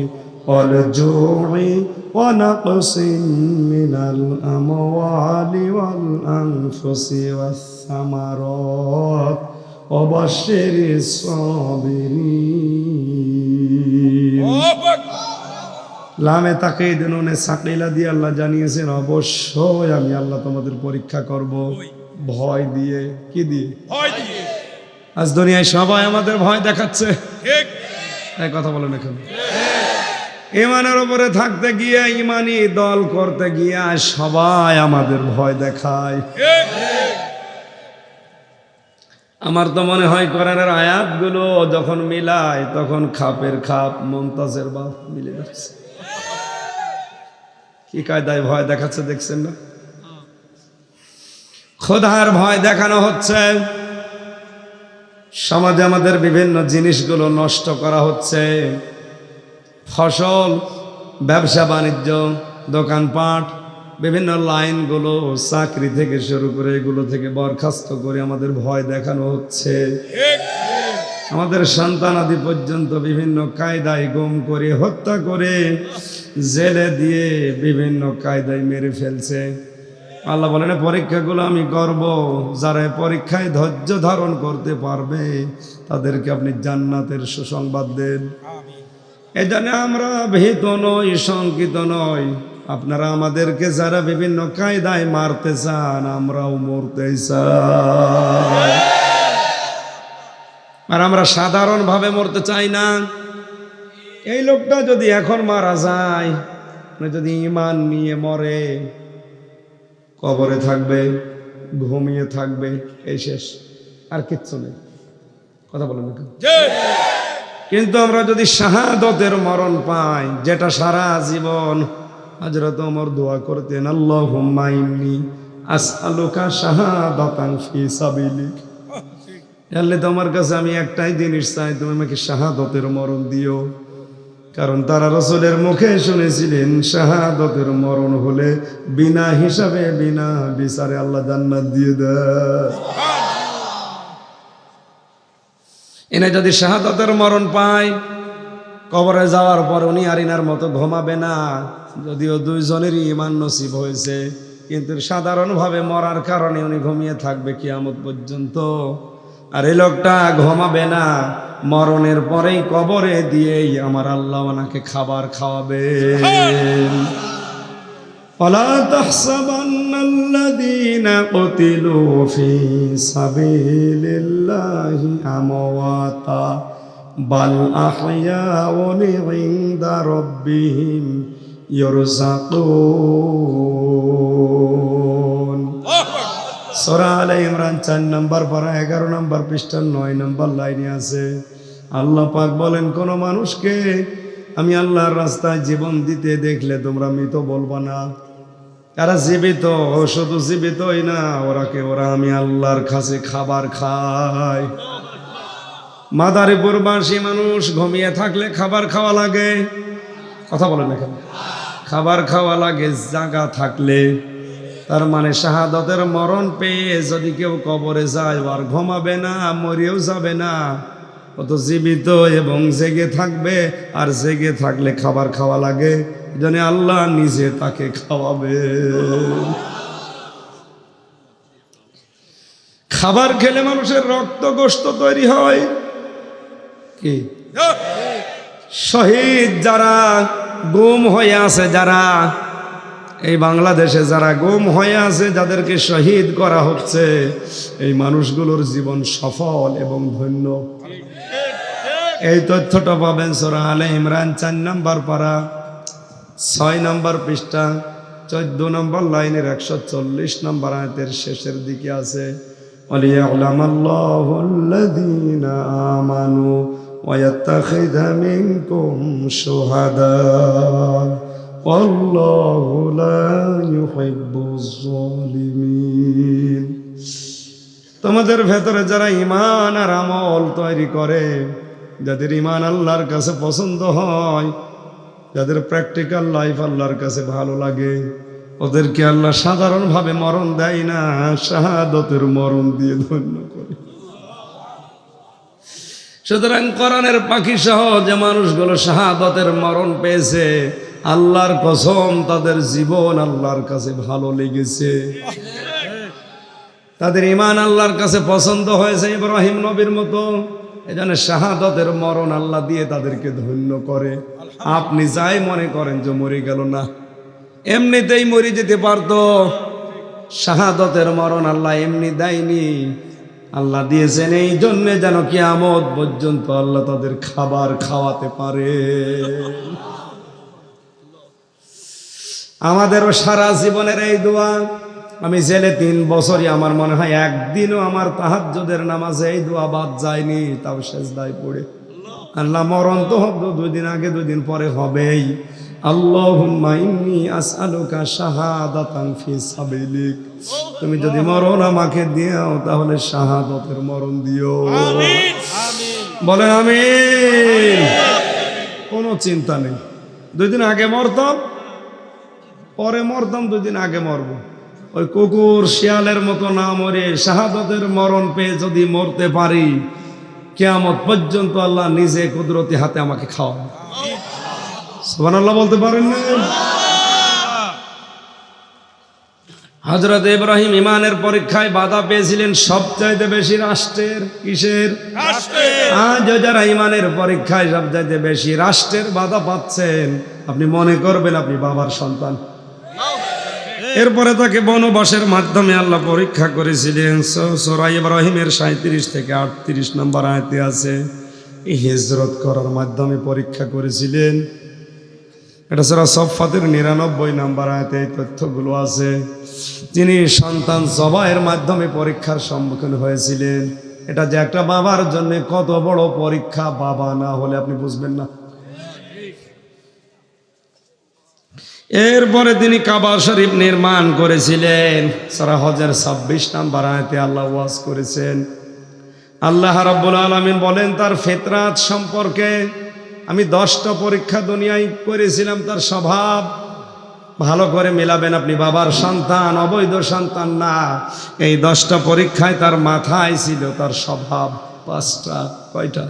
ওয়াল জু'i ওয়া নাকসিম মিনাল আমওয়ালি ওয়াল আনফুসি ওয়াস সামারাত ওয়া বাশশিরিস সাবিরিন। লামে তাকিদ নুনে সাকিলা দিয়ে আল্লাহ জানিয়েছেন, অবশ্যই আমি আল্লাহ তোমাদের পরীক্ষা করব ভয় দিয়ে। কি দিয়ে? ভয় দিয়ে। আজ দুনিয়ায় সবাই আমাদের ভয় দেখাচ্ছে, ঠিক এই কথা বলেন এখন। ইমানের উপরে থাকতে গিয়ে, ইমানি দল করতে গিয়ে সবাই আমাদের ভয় দেখায়। আমার তো মনে হয় কোরআনের আয়াতগুলো যখন মিলায় তখন খাপের খাপ মুমতাজের বাপ মিলে যাচ্ছে। কি কায়দায় ভয় দেখাচ্ছে দেখছেন না? খোদার ভয় দেখানো হচ্ছে, সমাজে আমাদের বিভিন্ন জিনিসগুলো নষ্ট করা হচ্ছে। ফসল, ব্যবসা বাণিজ্য, দোকানপাট, বিভিন্ন লাইনগুলো, চাকরি থেকে শুরু করে এগুলো থেকে বরখাস্ত করে আমাদের ভয় দেখানো হচ্ছে। আমাদের সন্তানাদি পর্যন্ত বিভিন্ন কায়দায় গুম করে, হত্যা করে, জেলে দিয়ে বিভিন্ন কায়দায় মেরে ফেলছে। আল্লাহ বলেন পরীক্ষাগুলো আমি করব, যারা পরীক্ষায় ধৈর্য ধারণ করতে পারবে তাদেরকে আপনি জান্নাতের সুসংবাদ দেন। এই জন্য আমরা ভীত নই, শঙ্কিত নই। আপনারা আমাদেরকে যারা বিভিন্ন কায়দায় মারতে চান, আমরাও মরতে চাই, আর আমরা সাধারণভাবে মরতে চাই না। এই লোকটা যদি এখন মারা যায়, যদি ঈমান নিয়ে মরে, কবরে থাকবে, ঘুমিয়ে থাকবে, এই শেষ, আর কিচ্ছু নেই। কথা বলেন না? কিন্তু আমরা যদি শাহাদতের মরণ পাই, যেটা সারা জীবন হযরত ওমর দোয়া করতেন, আল্লাহুম্মা ইন্নী আসআলুকা শাহাদাতান ফি সাবিলিক। আল্লাহ তোমার কাছে আমি একটাই জিনিস চাই, তুমি আমাকে শাহাদতের মরণ দিও। কারণ তারা রাসূলের মুখে শুনেছিলেন শাহাদতের মরণ হলে বিনা হিসাবে, বিনা বিচারে আল্লাহ জান্নাত দিয়ে দেয়। এনে যদি শাহাদতের মরণ পায়, কবরে যাওয়ার পর উনি আর ইনার মতো ঘুমাবে না। যদিও দুইজনেরই ঈমান নসিব হয়েছে, কিন্তু সাধারণভাবে মরার কারণে উনি ঘুমিয়ে থাকবে কিয়ামত পর্যন্ত। আর এই লোকটা ঘুমাবে না, মরণের পরেই কবরে দিয়েই আমার আল্লাহ ওনাকে খাবার খাওয়াবেন। ওয়ালা তাহসাবান্নাল্লাযীনা কুতিলু ফী সাবিলিল্লাহি আমওয়াতা বাল আহইয়াউন ইনদা রাব্বিহিম ইরযাকুন। সূরা আলে ইমরান 4 নম্বর পারা 11 নম্বর পৃষ্ঠা 9 নম্বর লাইনে আছে, আল্লাহ পাক বলেন, কোন মানুষকে আমি আল্লাহর রাস্তায় জীবন দিতে দেখলে তোমরা মৃত বলবা না। এরা জীবিত, শুধু জীবিতই না, ওরা আমি আল্লাহর কাছে খাবার খায়। মাদারীপুরবাসী মানুষ ঘুমিয়ে থাকলে খাবার খাওয়া লাগে। কথা বলেন এখানে, খাবার খাওয়া লাগে জাগা থাকলে। তার মানে শাহাদতের মরণ পেয়ে যদি কেউ কবরে যায়, আর ঘুমাবে না, মরেও যাবে না, ও তো জীবিত এবং জেগে থাকবে। আর জেগে থাকলে খাবার খাওয়া লাগে। জানে আল্লাহ নিজে তাকে খাওয়াবে। খাবার খেলে মানুষের রক্ত গোশত তৈরি হয়। কি শহীদ যারা গুম হয়ে আছে, যারা এই বাংলাদেশে যারা গুম হয়ে আছে, যাদেরকে শহীদ করা হচ্ছে, এই মানুষগুলোর জীবন সফল এবং ধন্য। এই তথ্যটা পাবেন সূরা আলে ইমরান 4 নম্বর পারা 6 নম্বর পৃষ্ঠা 14 নম্বর লাইনের 140 নম্বর আয়াতের শেষের দিকে আছে, ওয়ালিয়া'লামাল্লাহু আল্লাযীনা আমানু ওয়া ইয়াত্তাখিযা মিনকুম শুহাদা ওয়াল্লাহু লা ইউহিব্বুজ যালিমিন। তোমাদের ভেতরে যারা ঈমান আর আমল তৈরি করে, যাদের ঈমান আল্লাহর কাছে পছন্দ হয়, যাদের প্র্যাকটিক্যাল লাইফ আল্লাহর কাছে ভালো লাগে, ওদেরকে আল্লাহ সাধারণভাবে মরণ দেয় না, শাহাদতের মরণ দিয়ে ধন্য করে। সুতরাং কোরআনের পাখি সহ যে মানুষগুলো শাহাদতের মরণ পেয়েছে, আল্লাহর কসম তাদের জীবন আল্লাহর কাছে ভালো লেগেছে, তাদের ঈমান আল্লাহর কাছে পছন্দ হয়েছে ইব্রাহিম নবীর মতো। এজন্য শাহাদতের মরণ আল্লাহ দিয়ে তাদেরকে ধন্য করে। আপনি যাই মনে করেন যে মরে গেল, না, এমনিতেই মরে যেতে পারতো। শাহাদতের মরণ আল্লাহ এমনি দেয়নি, আল্লাহ দিয়েছেন এই জন্যে যেন কিয়ামত পর্যন্ত আল্লাহ তাদের খাবার খাওয়াতে পারে। আমাদেরও সারা জীবনের এই দোয়া। আমি জেলে 3 বছরই আমার মনে হয় একদিনও আমার তাহাজ্জুদের নামাজে এই দোয়া বাদ যায়নি, তাও সেজদায় পড়ে। আল্লাহ মরণ তো হবে 2 দিন আগে 2 দিন পরে হবেই। আল্লাহুম্মা ইন্নী আসআলুকা শাহাদাতান ফি সাবিলিক। তুমি যদি মরণ আমাকে দিও তাহলে শাহাদাতের মরণ দিও। আমিন আমিন বলেন আমিন। কোনো চিন্তা নেই, 2 দিন আগে মরতাম, পরে মরতাম, 2 দিন আগে মরবো। ওই কুকুর শিয়ালের মতো না মরে শাহাদাতের মরণ পেয়ে যদি মরতে পারি, কিয়ামত পর্যন্ত আল্লাহ নিজে কুদরতি হাতে আমাকে খাওয়াবে। সুবহানাল্লাহ বলতে পারেন না? হযরত ইব্রাহিম ঈমানের পরীক্ষায় বাধা পেয়েছিলেন সবচাইতে বেশি রাষ্ট্রের। কিসের? রাষ্ট্রের। আজ যারা ঈমানের পরীক্ষায় সবচাইতে বেশি রাষ্ট্রের বাধা পাচ্ছেন, আপনি মনে করবেন আপনি বাবার সন্তান। এরপরে তাকে বনবাসের মাধ্যমে আল্লাহ পরীক্ষা করেছিলেন। সূরা ইব্রাহিমের 37 থেকে 38 নম্বর আয়াতে আছে, হিজরত করার মাধ্যমে পরীক্ষা করেছিলেন। এটা সূরা সফফাতের 99 নম্বর আয়াতে এই তথ্যগুলো আছে। তিনি সন্তান জবাইয়ের মাধ্যমে পরীক্ষার সম্মুখীন হয়েছিলেন। এটা যে একটা বাবার জন্য কত বড় পরীক্ষা, বাবা না হলে আপনি বুঝবেন না। এরপরে তিনি কাবা শরীফ নির্মাণ করেছিলেন। সূরা হজের 26 নম্বর আয়াতে আল্লাহ ওয়াজ করেছেন। আল্লাহ রাব্বুল আলামিন বলেন তার ফিতরাত সম্পর্কে, আমি 10টা পরীক্ষা দুনিয়ায় করেছিলাম। তার স্বভাব ভালো করে মেলাবেন, আপনি বাবার সন্তান, অবৈধ সন্তান না। এই 10টা পরীক্ষায় তার মাথায় ছিল তার স্বভাব 5টা। কয়টা?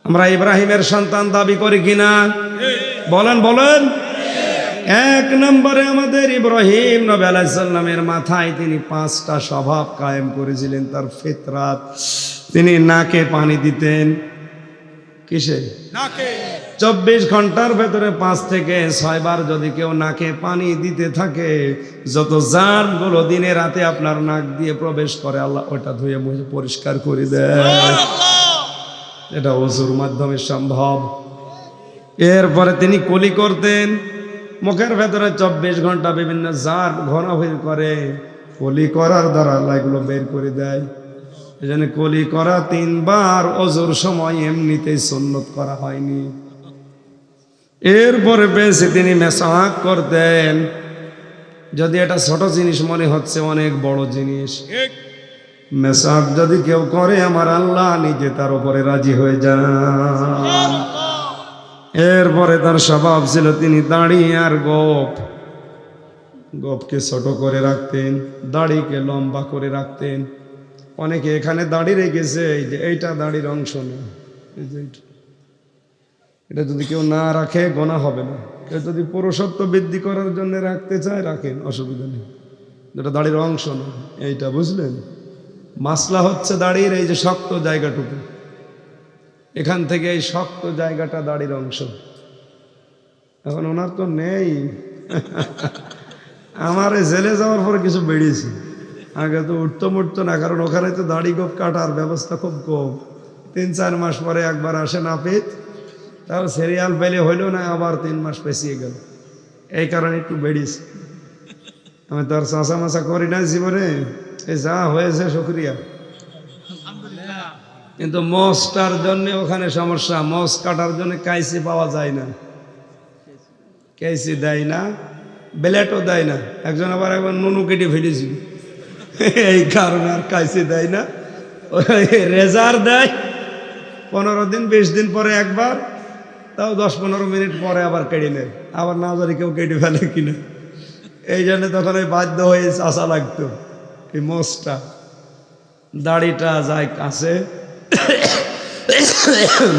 আমরা ইব্রাহিমের সন্তান দাবি করি কিনা? বলেন বলেন। 1 নম্বরে আমাদের ইব্রাহিম নবী আলাইহিস সালামের মাথায় তিনি 5টা স্বভাব কায়েম করেছিলেন। তার ফিতরাত, তিনি নাকে পানি দিতেন। কিসে? নাকে। 24 ঘন্টার ভেতরে 5 থেকে 6 বার যদি কেউ নাকে পানি দিতে থাকে, যত জার্মগুলো দিনে রাতে আপনার নাক দিয়ে প্রবেশ করে আল্লাহ ওটা ধুয়ে মুছে পরিষ্কার করে দেয়। এটা ওযুর মাধ্যমে সম্ভব। এরপরে তিনি কুলি করতেন। মুখের ভেতরে 24 ঘন্টা বিভিন্ন জার্ম ঘোরাঘুরি করে, কুলি করার দ্বারা আল্লাহ এগুলো বের করে দেয়। এজন্য কুলি করা 3 বার ওযুর সময় এমনিতেই সুন্নত করা হয়নি। এরপরে পেয়েছে তিনি মেসাক করতেন। যদি এটা ছোট জিনিস মনে হচ্ছে, অনেক বড় জিনিস। মেসাক যদি কেউ করে, আমার আল্লাহ নিজে তার উপরে রাজি হয়ে যান। এরপরে তার স্বভাব ছিল তিনি দাড়ি আর গোপকে ছোট করে রাখতেন, দাড়িকে লম্বা করে রাখতেন। অনেকে এখানে দাড়ি রেখেছে, এই যে এইটা দাড়ির অংশ না, এটা যদি কেউ না রাখে গোনা হবে না। কেউ যদি পুরুষত্ব বৃদ্ধি করার জন্য রাখতে চায় রাখেন, অসুবিধা নেই, যেটা দাড়ির অংশ না এইটা, বুঝলেন? মাসলা হচ্ছে দাড়ির এই যে শক্ত জায়গাটুকু, এখান থেকে এই শক্ত জায়গাটা দাড়ির অংশ। এখন ওনার তো নেই। আমার জেলে যাওয়ার পরে কিছু বেরিয়েছে, আগে তো উঠতো না, কারণ ওখানে তো দাড়ি গোপ কাটার ব্যবস্থা খুব কম। 3-4 মাস পরে একবার আসে নাপিত, তাও সিরিয়াল পেলে হইলো না, আবার 3 মাস পেছিয়ে গেল, এই কারণে একটু বেরিয়েছে। আমি তো আর চাষা মাছা করি না জীবনে, এই যা হয়েছে শুক্রিয়া। কিন্তু মোষটার জন্য ওখানে সমস্যা, মোষ কাটার জন্য কাইসি পাওয়া যায় না, কাইসি দেয় না, ব্লেডও দেয় না। একজন আবার একবার নুনু কেটে ফেলেছিল, এই কারণে আর কাইসি দেয় না, রেজার দেয় 15 দিন 20 দিন পরে একবার, তাও 10-15 মিনিট পরে আবার কেটে নেয়, আবার না জানি কেউ কেটে ফেলে কিনা। এই জন্য তখন ওই বাধ্য হয়ে চাষা লাগতো। এই মোষটা দাড়িটা যায় কাছে।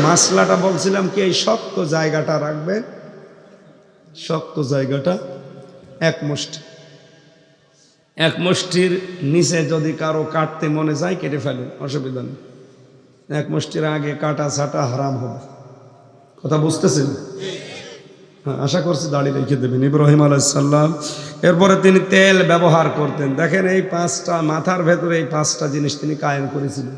মাসলাটা বলছিলাম কি, এই শক্ত জায়গাটা রাখবে, শক্ত জায়গাটা এক মুষ্টির নিচে যদি কারো কাটতে মনে যায় কেটে ফেলেন, অসুবিধা নেই। 1 মুষ্টির আগে কাটা ছাটা হারাম হবে, কথা বুঝতেছেন? হ্যাঁ, আশা করছি দাড়ি রেখে দেবেন। ইব্রাহিম আলাইহিস সালাম এরপরে তিনি তেল ব্যবহার করতেন। দেখেন এই 5টা মাথার ভেতরে এই 5টা জিনিস তিনি কায়েম করেছিলেন।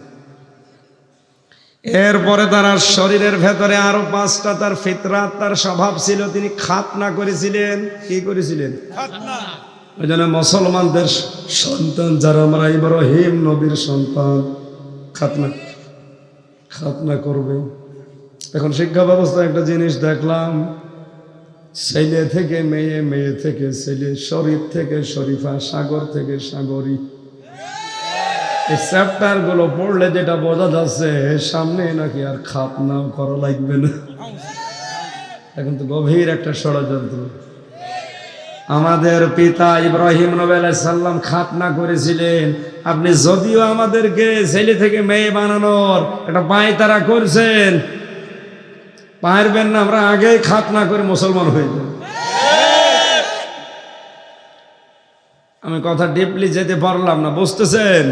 এরপরে তার শরীরের ভেতরে আরো 5টা তার ফিতরাত, তার স্বভাব ছিল। তিনি খাতনা করেছিলেন। কি করেছিলেন? ওই জন্য মুসলমানদের সন্তান যারা, আমরা ইব্রাহিম নবীর সন্তান, খাতনা করবে। এখন শিক্ষা ব্যবস্থায় একটা জিনিস দেখলাম, ছেলে থেকে মেয়ে, মেয়ে থেকে ছেলে, শরীফ থেকে শরীফা, সাগর থেকে সাগরী। এই চ্যাপ্টার গুলো পড়লে যেটা বোঝা যাচ্ছে, সামনে নাকি আর খাতনাও করা লাগবে না। এখন তো গভীর একটা ষড়যন্ত্র। আমাদের পিতা ইব্রাহিম নবী আলাইহিস সালাম খাতনা করেছিলেন। আপনি যদিও আমাদেরকে ছেলে থেকে মেয়ে বানানোর একটা পায়তারা করছেন, পারবেন না, আমরা আগেই খাতনা করে মুসলমান হয়ে যাব। আমি কথা ডিপলি যেতে পারলাম না, বুঝতেছেন?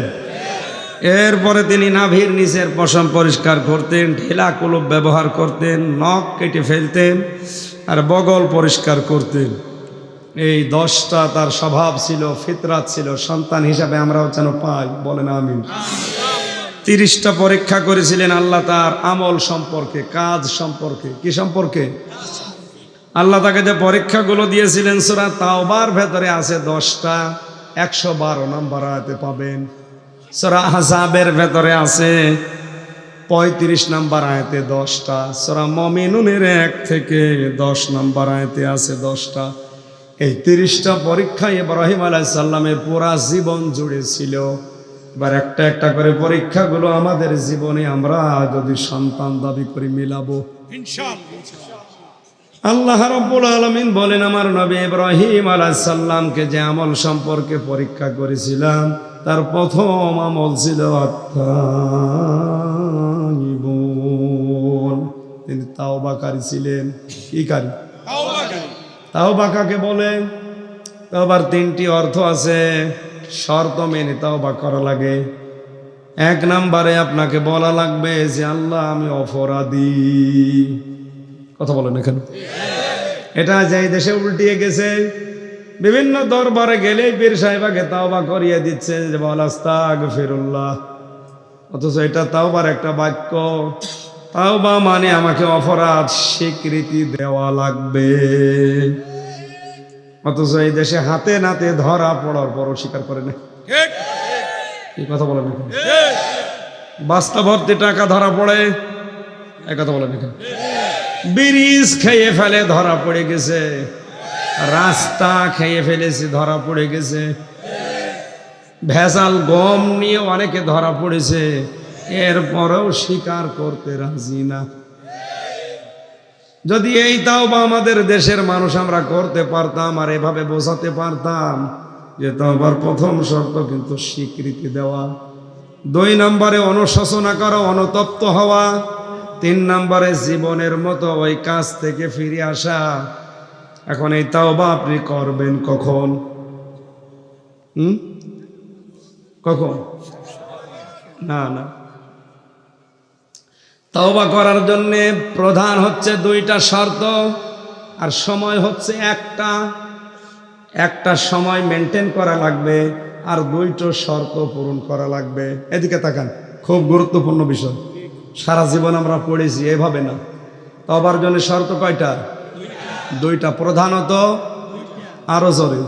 এরপরে তিনি নাভির নিচের পশম পরিষ্কার করতেন, ঢেলা কলব ব্যবহার করতেন, নখ কেটে ফেলতেন, আর বগল পরিষ্কার করতেন। এই 10টা তার স্বভাব ছিল, ফিতরাত ছিল। সন্তান হিসাবে আমরাও যেন পাই, বলেন আমিন। 30টা পরীক্ষা করেছিলেন আল্লাহ তার আমল সম্পর্কে, কাজ সম্পর্কে। কি সম্পর্কে? আল্লাহ তাকে যে পরীক্ষাগুলো দিয়েছিলেন সূরা তাওবার ভেতরে আছে 10টা, 112 নম্বর আয়াতে পাবেন। সূরা আহজাবের ভেতরে আছে 35 নম্বর আয়াতে 10টা। সূরা মুমিনুনের 1 থেকে 10 নম্বর আয়াতে আছে 10টা। এই 30টা পরীক্ষা ইব্রাহিম আলাইহিস সালামের পুরা জীবন জুড়ে ছিল। এবার একটা একটা করে পরীক্ষাগুলো আমাদের জীবনে আমরা যদি সন্তান দাবি করি মিলাবো ইনশাআল্লাহ। আল্লাহ রাব্বুল আলামিন বলেন, আমার নবী ইব্রাহিম আলাইহিস সালামকে যে আমল সম্পর্কে পরীক্ষা করেছিলাম, তার প্রথম আমল ছিল আত-তাইবুন। তিনি তাওবাকারী ছিলেন। কি কারী? তাওবা কাকে বলে? তাওবার 3টি অর্থ আছে, শর্ত মেনে তাওবা করা লাগে। 1 নম্বরে আপনাকে বলা লাগবে যে আল্লাহ আমি অপরাধী। কথা বলেন এখানে। এটা যে দেশে উল্টিয়ে গেছে, বিভিন্ন দরবারে গেলেই পীর সাহেব আগে তাওবা করিয়ে দিচ্ছে যে বল আস্তাগফিরুল্লাহ, অথচ এটা তাওবার একটা বাক্য। তাওবা মানে আমাকে অপরাধ স্বীকৃতি দেওয়া লাগবে, অথচ এই দেশে হাতে নাতে ধরা পড়ার পরও স্বীকার করে না। এই কথা বলেন এখানে। বাস্তা ভর্তি টাকা ধরা পড়ে, এই কথা বলেন এখানে। ব্রিজ খেয়ে ফেলে ধরা পড়ে গেছে, রাস্তা খেয়ে ফেলেছে ধরা পড়ে গেছে, ভেজাল গম নিয়ে অনেকে ধরা পড়েছে, এরপরেও স্বীকার করতে রাজি না। যদি এই তাওবা আমাদের দেশের মানুষ আমরা করতে পারতাম আর এভাবে বোঝাতে পারতাম যে তাওবার প্রথম শর্ত কিন্তু স্বীকৃতি দেওয়া, 2 নম্বরে অনুশোচনা করা, অনুতপ্ত হওয়া, 3 নম্বরে জীবনের মতো ওই কাজ থেকে ফিরে আসা, এখন এই তাওবা আপনি করবেন কখন? কখন? না না, তাওবা করার জন্য প্রধান হচ্ছে দুইটা শর্ত, আর সময় হচ্ছে একটা সময় মেনটেন করা লাগবে, আর দুইটো শর্ত পূরণ করা লাগবে। এদিকে তাকান, খুব গুরুত্বপূর্ণ বিষয়, সারা জীবন আমরা পড়েছি, এভাবে না। তওবার জন্য শর্ত কয়টা? দুইটা, প্রধানত আরো জোরে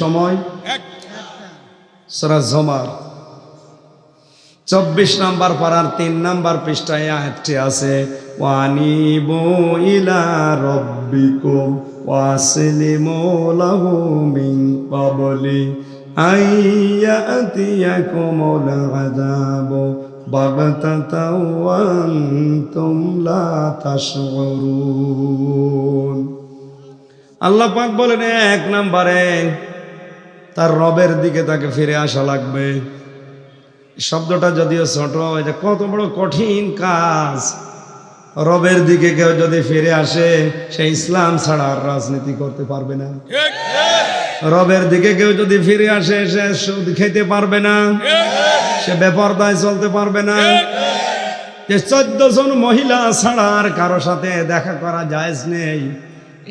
সময়। সূরা জুমার 24 নম্বর পারার 3 নম্বর পৃষ্ঠায় আয়াতটি আছে, ওয়ানিবু ইলা রাব্বিকুম ওয়াসলিমু লাহু মিন ক্বাবলি আইয়াতিয়াকুমুল আযাবু বাগতাতাও ওয়া আনতুম লা তাশউরুন। আল্লাহ পাক বলেন, 1 নম্বরে তার রবের দিকে তাকে ফিরে আসা লাগবে। শব্দটা যদিও ছোট, এটা কত বড় কঠিন কাজ। রবের দিকে কেউ যদি ফিরে আসে, সে ইসলাম ছাড়া আর রাজনীতি করতে পারবে না। রবের দিকে কেউ যদি ফিরে আসে, সে সুদ খেতে পারবে না, সে বেপরদায় চলতে পারবে না। যে 14 জন মহিলা ছাড়া আর কারো সাথে দেখা করা জায়েজ নেই,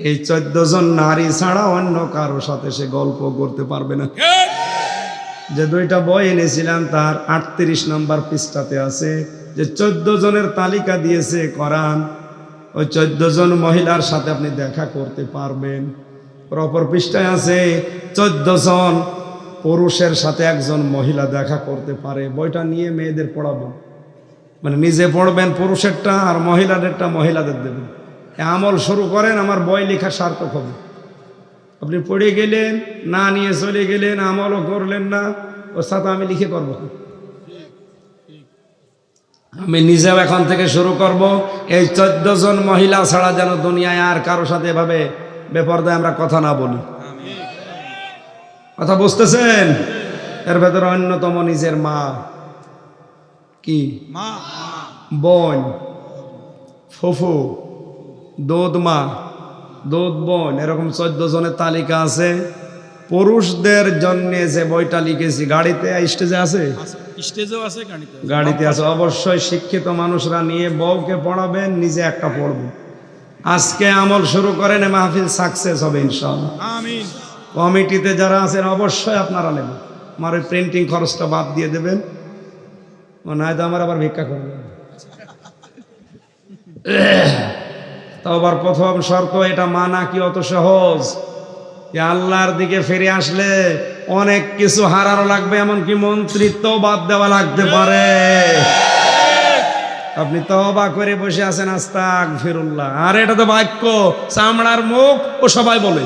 এই 14 জন নারী ছাড়া অন্য কারো সাথে সে গল্প করতে পারবে না। যে 2টা বই এনেছিলাম তার 38 নম্বর পৃষ্ঠাতে আছে যে 14 জনের তালিকা দিয়েছে কোরআন। ওই 14 জন মহিলার সাথে আপনি দেখা করতে পারবেন। অপর পৃষ্ঠায় আছে 14 জন পুরুষের সাথে একজন মহিলা দেখা করতে পারে। বইটা নিয়ে মেয়েদের পড়াবেন, মানে নিজে পড়বেন পুরুষেরটা, আর মহিলাদেরটা মহিলাদের দেবেন। আমল শুরু করেন, আমার বই লেখা সার্থক হবে। আপনি পড়ে গেলেন, না নিয়ে চলে গেলেন, আমলও করলেন না, ওর সাথে আমি লিখে করব। আমি নিজেও এখন থেকে শুরু করব। এই 14 জন মহিলা ছাড়া যেন দুনিয়ায় আর কারো সাথে এভাবে বেপরদায় আমরা কথা না বলি। কথা বুঝতেছেন? এর ভেতরে অন্যতম নিজের মা, কি বোন, ফুফু, দুধ মা, দুধ বোন, এরকম 14 জনের তালিকা আছে। পুরুষদের জন্য যে বইটা লিখেছি, গাড়িতে স্টেজে আছে, গাড়িতে আছে। অবশ্যই শিক্ষিত মানুষরা নিয়ে বউকে পড়াবেন, নিজে একটা পড়বেন। আজকে আমল শুরু করেন, মাহফিল সাকসেস হবে ইনশাআল্লাহ। আমিন। কমিটিতে যারা আছেন অবশ্যই আপনারা নেবেন। আমার ওই প্রিন্টিং খরচটা বাদ দিয়ে দেবেন, নয়তো আমার আবার ভিক্ষা করবেন। তওবার প্রথম শর্ত, এটা মানা কি অত সহজ? যে আল্লাহর দিকে ফিরে আসলে অনেক কিছু হারানো লাগবে, এমনকি মন্ত্রিত্ব বাদ দেওয়া লাগতে পারে। আপনি তওবা করে বসে আছেন, আস্তাগফিরুল্লাহ, আর এটা তো বাক্য, চামড়ার মুখ, ও সবাই বলে।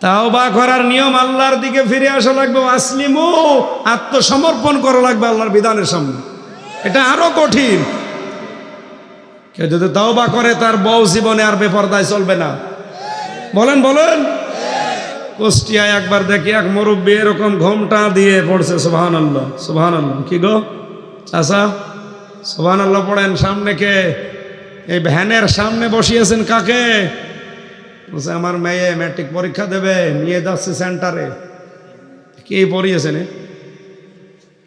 তওবা করার নিয়ম, আল্লাহর দিকে ফিরে আসা লাগবে, আসলিমু, আত্মসমর্পণ করা লাগবে আল্লাহর বিধানের সামনে। এটা আরো কঠিন। কেউ যদি তওবা করে, তার বউ জীবনে আর বেপরদায় চলবে না। বলেন বলেন। কুষ্টিয়ায় একবার দেখি এক মুরব্বী এরকম ঘোমটা দিয়ে পড়ছে, সুবহানাল্লাহ সুবহানাল্লাহ। কি গো চাচা, সুবহানাল্লাহ পড়েন। সামনে কে? এই ভ্যানের সামনে বসিয়েছেন কাকে? বলছে আমার মেয়ে ম্যাট্রিক পরীক্ষা দেবে, নিয়ে যাচ্ছে সেন্টারে। কি পড়িয়েছেন?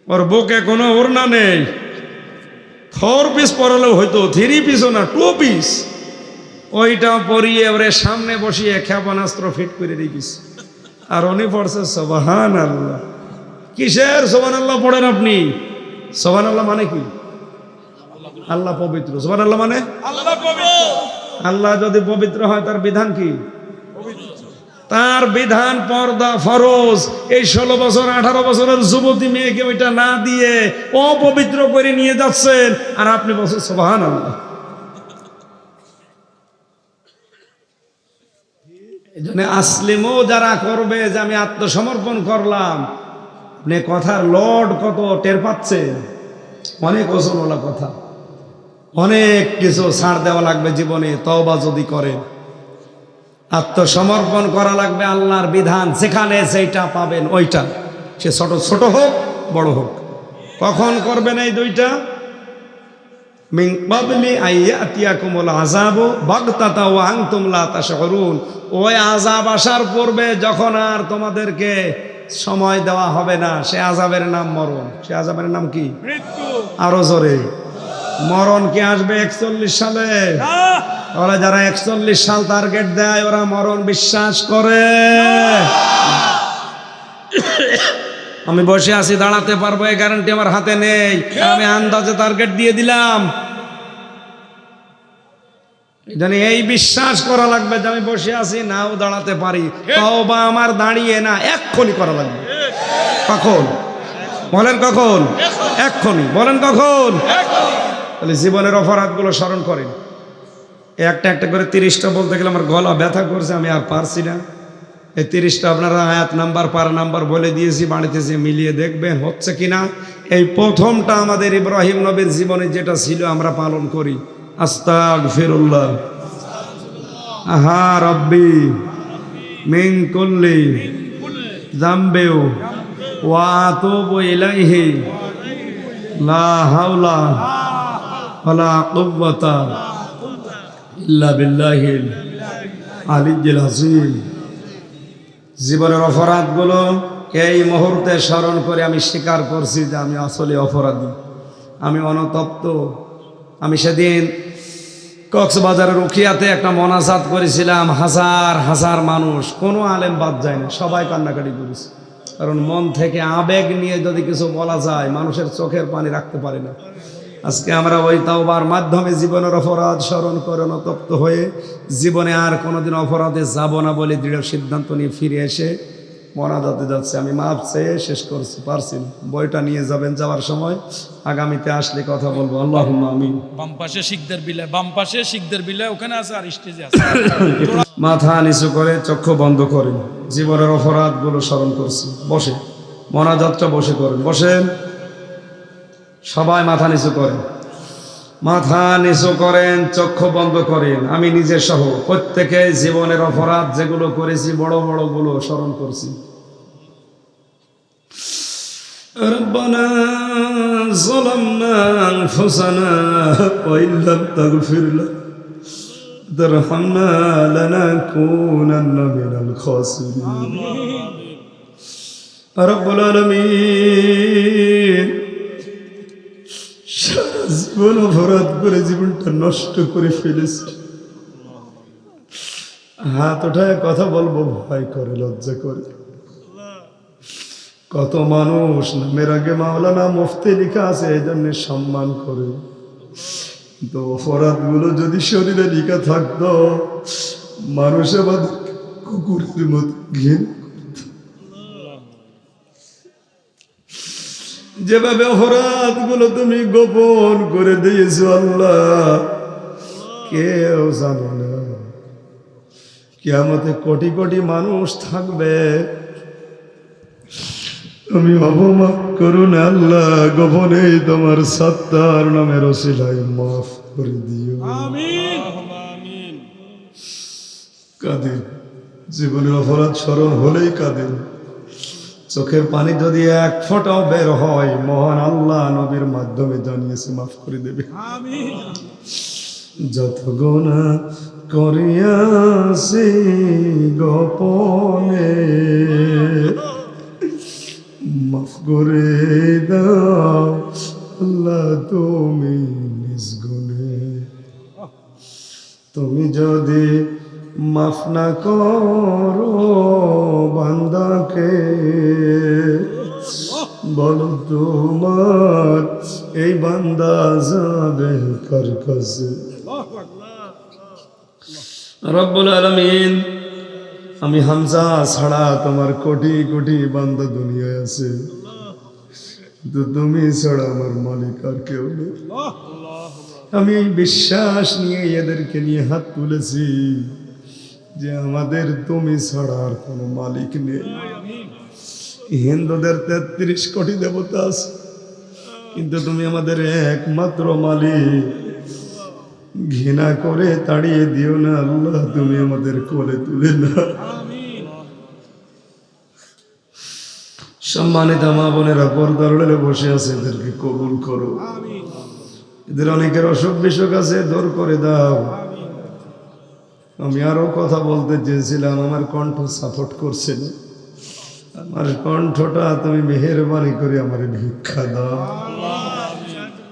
ওর বুকে কোনো ওড়না নেই, 4 পিস পরালেও হয়তো, 3 পিসও না, 2 পিস। ওইটা পরিয়ে ওরে সামনে বসিয়ে ক্ষেপণাস্ত্র ফিট করে রেখেছে। আর উনি পড়ছে সুবহানাল্লাহ। কিসের সুবহানাল্লাহ পড়েন আপনি? সুবহানাল্লাহ মানে কি? আল্লাহ পবিত্র। সুবহানাল্লাহ মানে আল্লাহ পবিত্র। আল্লাহ যদি পবিত্র হয়, তার বিধান কি? তার বিধান পর্দা ফরজ। এই 16 বছর 18 বছরের যুবতী মেয়েকে ওইটা না দিয়ে অপবিত্র করে নিয়ে যাচ্ছেন, আর আপনি বলছেন সুবহানাল্লাহ। এই জন্য আসলিমও যারা করবে, যে আমি আত্মসমর্পণ করলাম, আপনি কথার লোড কত টের পাচ্ছেন? অনেক ওজনওয়ালা কথা, অনেক কিছু ছাড় দেওয়া লাগবে জীবনে তওবা যদি করে। আত্মসমর্পণ করা লাগবে আল্লাহর বিধান, যেখানে যেটা পাবেন ওইটা, সে ছোট ছোট হোক বড় হোক। কখন করবেন এই দুইটা? মিন ক্বাবলি আইয়াতিয়াকুমুল আযাবু বাগতাতা ওয়া আনতুম লা তাশউরুন, ওই আযাব আসার পূর্বে যখন আর তোমাদেরকে সময় দেওয়া হবে না, সে আযাবের নাম মরণ। সে আযাবের নাম কি? মৃত্যু। আরো জোরে, মরণ কি আসবে 41 সালে? ওরা যারা 41 সাল টার্গেট দেয় ওরা মরণ বিশ্বাস করে। আমি বসে আছি, দাঁড়াতে পারবো এই গ্যারান্টি আমার হাতে নেই, আমি আন্দাজে টার্গেট দিয়ে দিলাম। জানি এই বিশ্বাস করা লাগবে যে আমি বসে আছি, নাও দাঁড়াতে পারি, তাও বা আমার দাঁড়িয়ে না, এক্ষুনি করা লাগবে। কখন বলেন? কখন? এক্ষুনি বলেন। কখন? তাহলে জীবনের অপরাধগুলো স্মরণ করেন। একটা একটা করে 30টা বলতে গেলে আমার গলা ব্যথা করছে, আমি আর পারছি না। এই 30টা আপনারা আয়াত নাম্বার পারা নাম্বার বলে দিয়েছি, বাড়িতে যে মিলিয়ে দেখবেন হচ্ছে কিনা। এই প্রথমটা আমাদের ইব্রাহিম নবীর জীবনে যেটা ছিল আমরা পালন করি, আস্তাগফিরুল্লাহ আহা রব্বি মিন কুল্লি যামবি ওয়া আতুবু ইলাইহি লা হাওলা ওয়ালা কুওয়াতা ইল্লা বিল্লাহিল আলিয়্যিল আযীম। জীবনের অপরাধগুলো এই মুহূর্তে স্মরণ করে আমি স্বীকার করছি যে আমি আসলে অপরাধী, আমি অনুতপ্ত। আমি সেদিন কক্সবাজারের উখিয়াতে একটা মোনাজাত করেছিলাম, হাজার হাজার মানুষ, কোনো আলেম বাদ যায় না, সবাই কান্নাকাটি করেছে। কারণ মন থেকে আবেগ নিয়ে যদি কিছু বলা যায়, মানুষের চোখের পানি রাখতে পারে না। আজকে আমরা ওই তাওবার মাধ্যমে জীবনের অপরাধ স্মরণ করে অনুতপ্ত হয়ে জীবনে আর কোনোদিন অপরাধে যাব না বলে দৃঢ় সিদ্ধান্ত নিয়ে ফিরে এসে মোনাজাতে যাচ্ছে। আমি মাপ চেয়ে শেষ করছি, পারছি না। বইটা নিয়ে যাবেন, যাওয়ার সময় আগামীতে আসলে কথা বলবো। আল্লাহুম্মা আমিন। বাম পাশে শিখদের বিলে, বাম পাশে শিখদের বিলে, ওখানে আছে আর স্টেজে আছে। মাথা নিচু করে চক্ষু বন্ধ করে জীবনের অপরাধগুলো স্মরণ করছি। বসে মোনাজাতটা বসে করেন, বসেন সবাই, মাথা নিচু করেন, মাথা নিচু করেন, চক্ষু বন্ধ করেন। আমি নিজে সহ প্রত্যেকে জীবনের অপরাধ যেগুলো করেছি বড় বড় গুলো স্মরণ করছি। রব্বানা যালামনা আনফুসানা ওয়া ইল্লাম তাগফির লানা ওয়াতারহামনা লানাকুনান্না মিনাল খাসিরিন। রব্বুল আলামিন, সারা জীবন অপরাধ করে জীবনটা নষ্ট করে ফেলেছি। হাত ওঠায় কথা বলবো ভয় করে, লজ্জা করে। কত মানুষ নামের আগে মাওলানা মুফতি লেখা আছে, এই জন্য সম্মান করে। কিন্তু অপরাধগুলো যদি শরীরে লেখা থাকতো, মানুষ আমাদের কুকুরের মতো ঘৃণা। যেভাবে অপরাধগুলো তুমি গোপন করে দিয়েছো আল্লাহ, কেউ জানে না। কিয়ামতে কোটি কোটি মানুষ থাকবে, তুমি অবমাফ করো না আল্লাহ। গোপনে তোমার সত্তার নামের ওসিলায় মাফ করে দিও। আমিন। কাঁদেন, জীবনের অপরাধ স্মরণ হলেই কাঁদেন। চোখের পানি যদি এক ফোঁটাও বের হয়, মহান আল্লাহ নবীর মাধ্যমে জানিয়েছে মাফ করে দেবে। যত গুনাহ করিয়াছি গোপনে, মাফ করে দাও আল্লাহ তুমি নিজ গুণে। তুমি যদি মাফ না করো বান্দাকে, বলো তোমার এই বান্দা যাবে কার কাছে? রব্বুল আলামিন, আমি হামজা ছাড়া তোমার কোটি কোটি বান্দা দুনিয়ায় আছে, কিন্তু তুমি ছাড়া আমার মালিক আর কেউ নেই। আমি এই বিশ্বাস নিয়ে এদেরকে নিয়ে হাত তুলেছি যে আমাদের তুমি ছাড়া আর কোনো মালিক নেই। হিন্দুদের 33 কোটি দেবতা আছে, কিন্তু তুমি আমাদের একমাত্র মালিক। ঘৃণা করে তাড়িয়ে দিও না আল্লাহ, তুমি আমাদের কোলে তুলে না। সম্মানিত মা বোনেরা, পর্দার আড়ালে বসে আছে, এদেরকে কবুল করো। এদের অনেকের অসুখ বিসুখ আছে, দূর করে দাও। আমি আরো কথা বলতে চেয়েছিলাম, আমার কণ্ঠ সাপোর্ট করছে না। আমার কণ্ঠটা তুমি মেহেরবানি করে আমার ভিক্ষা দাও।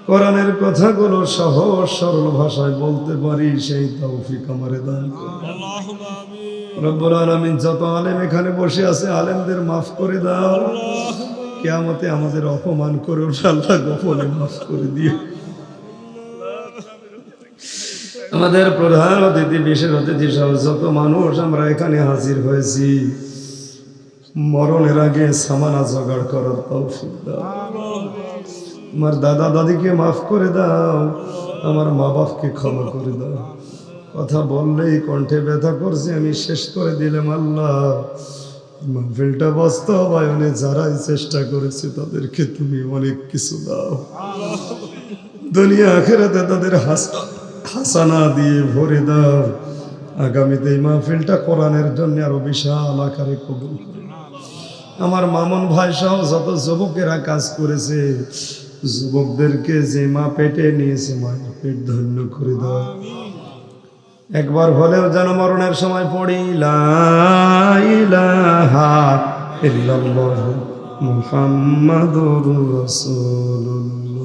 কোরআনের কথাগুলো সহজ সরল ভাষায় বলতে পারি, সেই তৌফিক আমারে দান করো। রব্বুল আলামিন, যত আলেম এখানে বসে আছে আলেমদের মাফ করে দাও। কিয়ামতে আমাদের অপমান করে আল্লাহ গোপনে মাফ করে দিও। আমাদের প্রধান অতিথি, বিশেষ অতিথি সহ যত মানুষ আমরা এখানে হাজির হয়েছি, মরণের আগে সামানা জোগাড় করার তৌফিক দাও। আমার দাদা দাদিকে মাফ করে দাও, আমার মা বাপকে ক্ষমা করে দাও। কথা বললেই কণ্ঠে ব্যথা করছে, আমি শেষ করে দিলাম। আল্লাহ, মাহফিলটা বাস্তবায়নে যারাই চেষ্টা করেছে তাদেরকে তুমি অনেক কিছু দাও। দুনিয়া আখিরাতে তাদের হাসানা দিয়ে ভরে দাও। আগামীতে এই মাহফিলটা কোরআনের জন্য আরো বিশাল আকারে কবুল করে। আমার মামুন ভাই সহ যত যুবকেরা কাজ করেছে, যুবকদেরকে যে মা পেটে নিয়েছে, মায়ের পেট ধন্য করে দাও। একবার হলেও যেন মরণের সময় পড়ি লা ইলাহা ইল্লাল্লাহু মুহাম্মাদুর রাসূলুল্লাহ।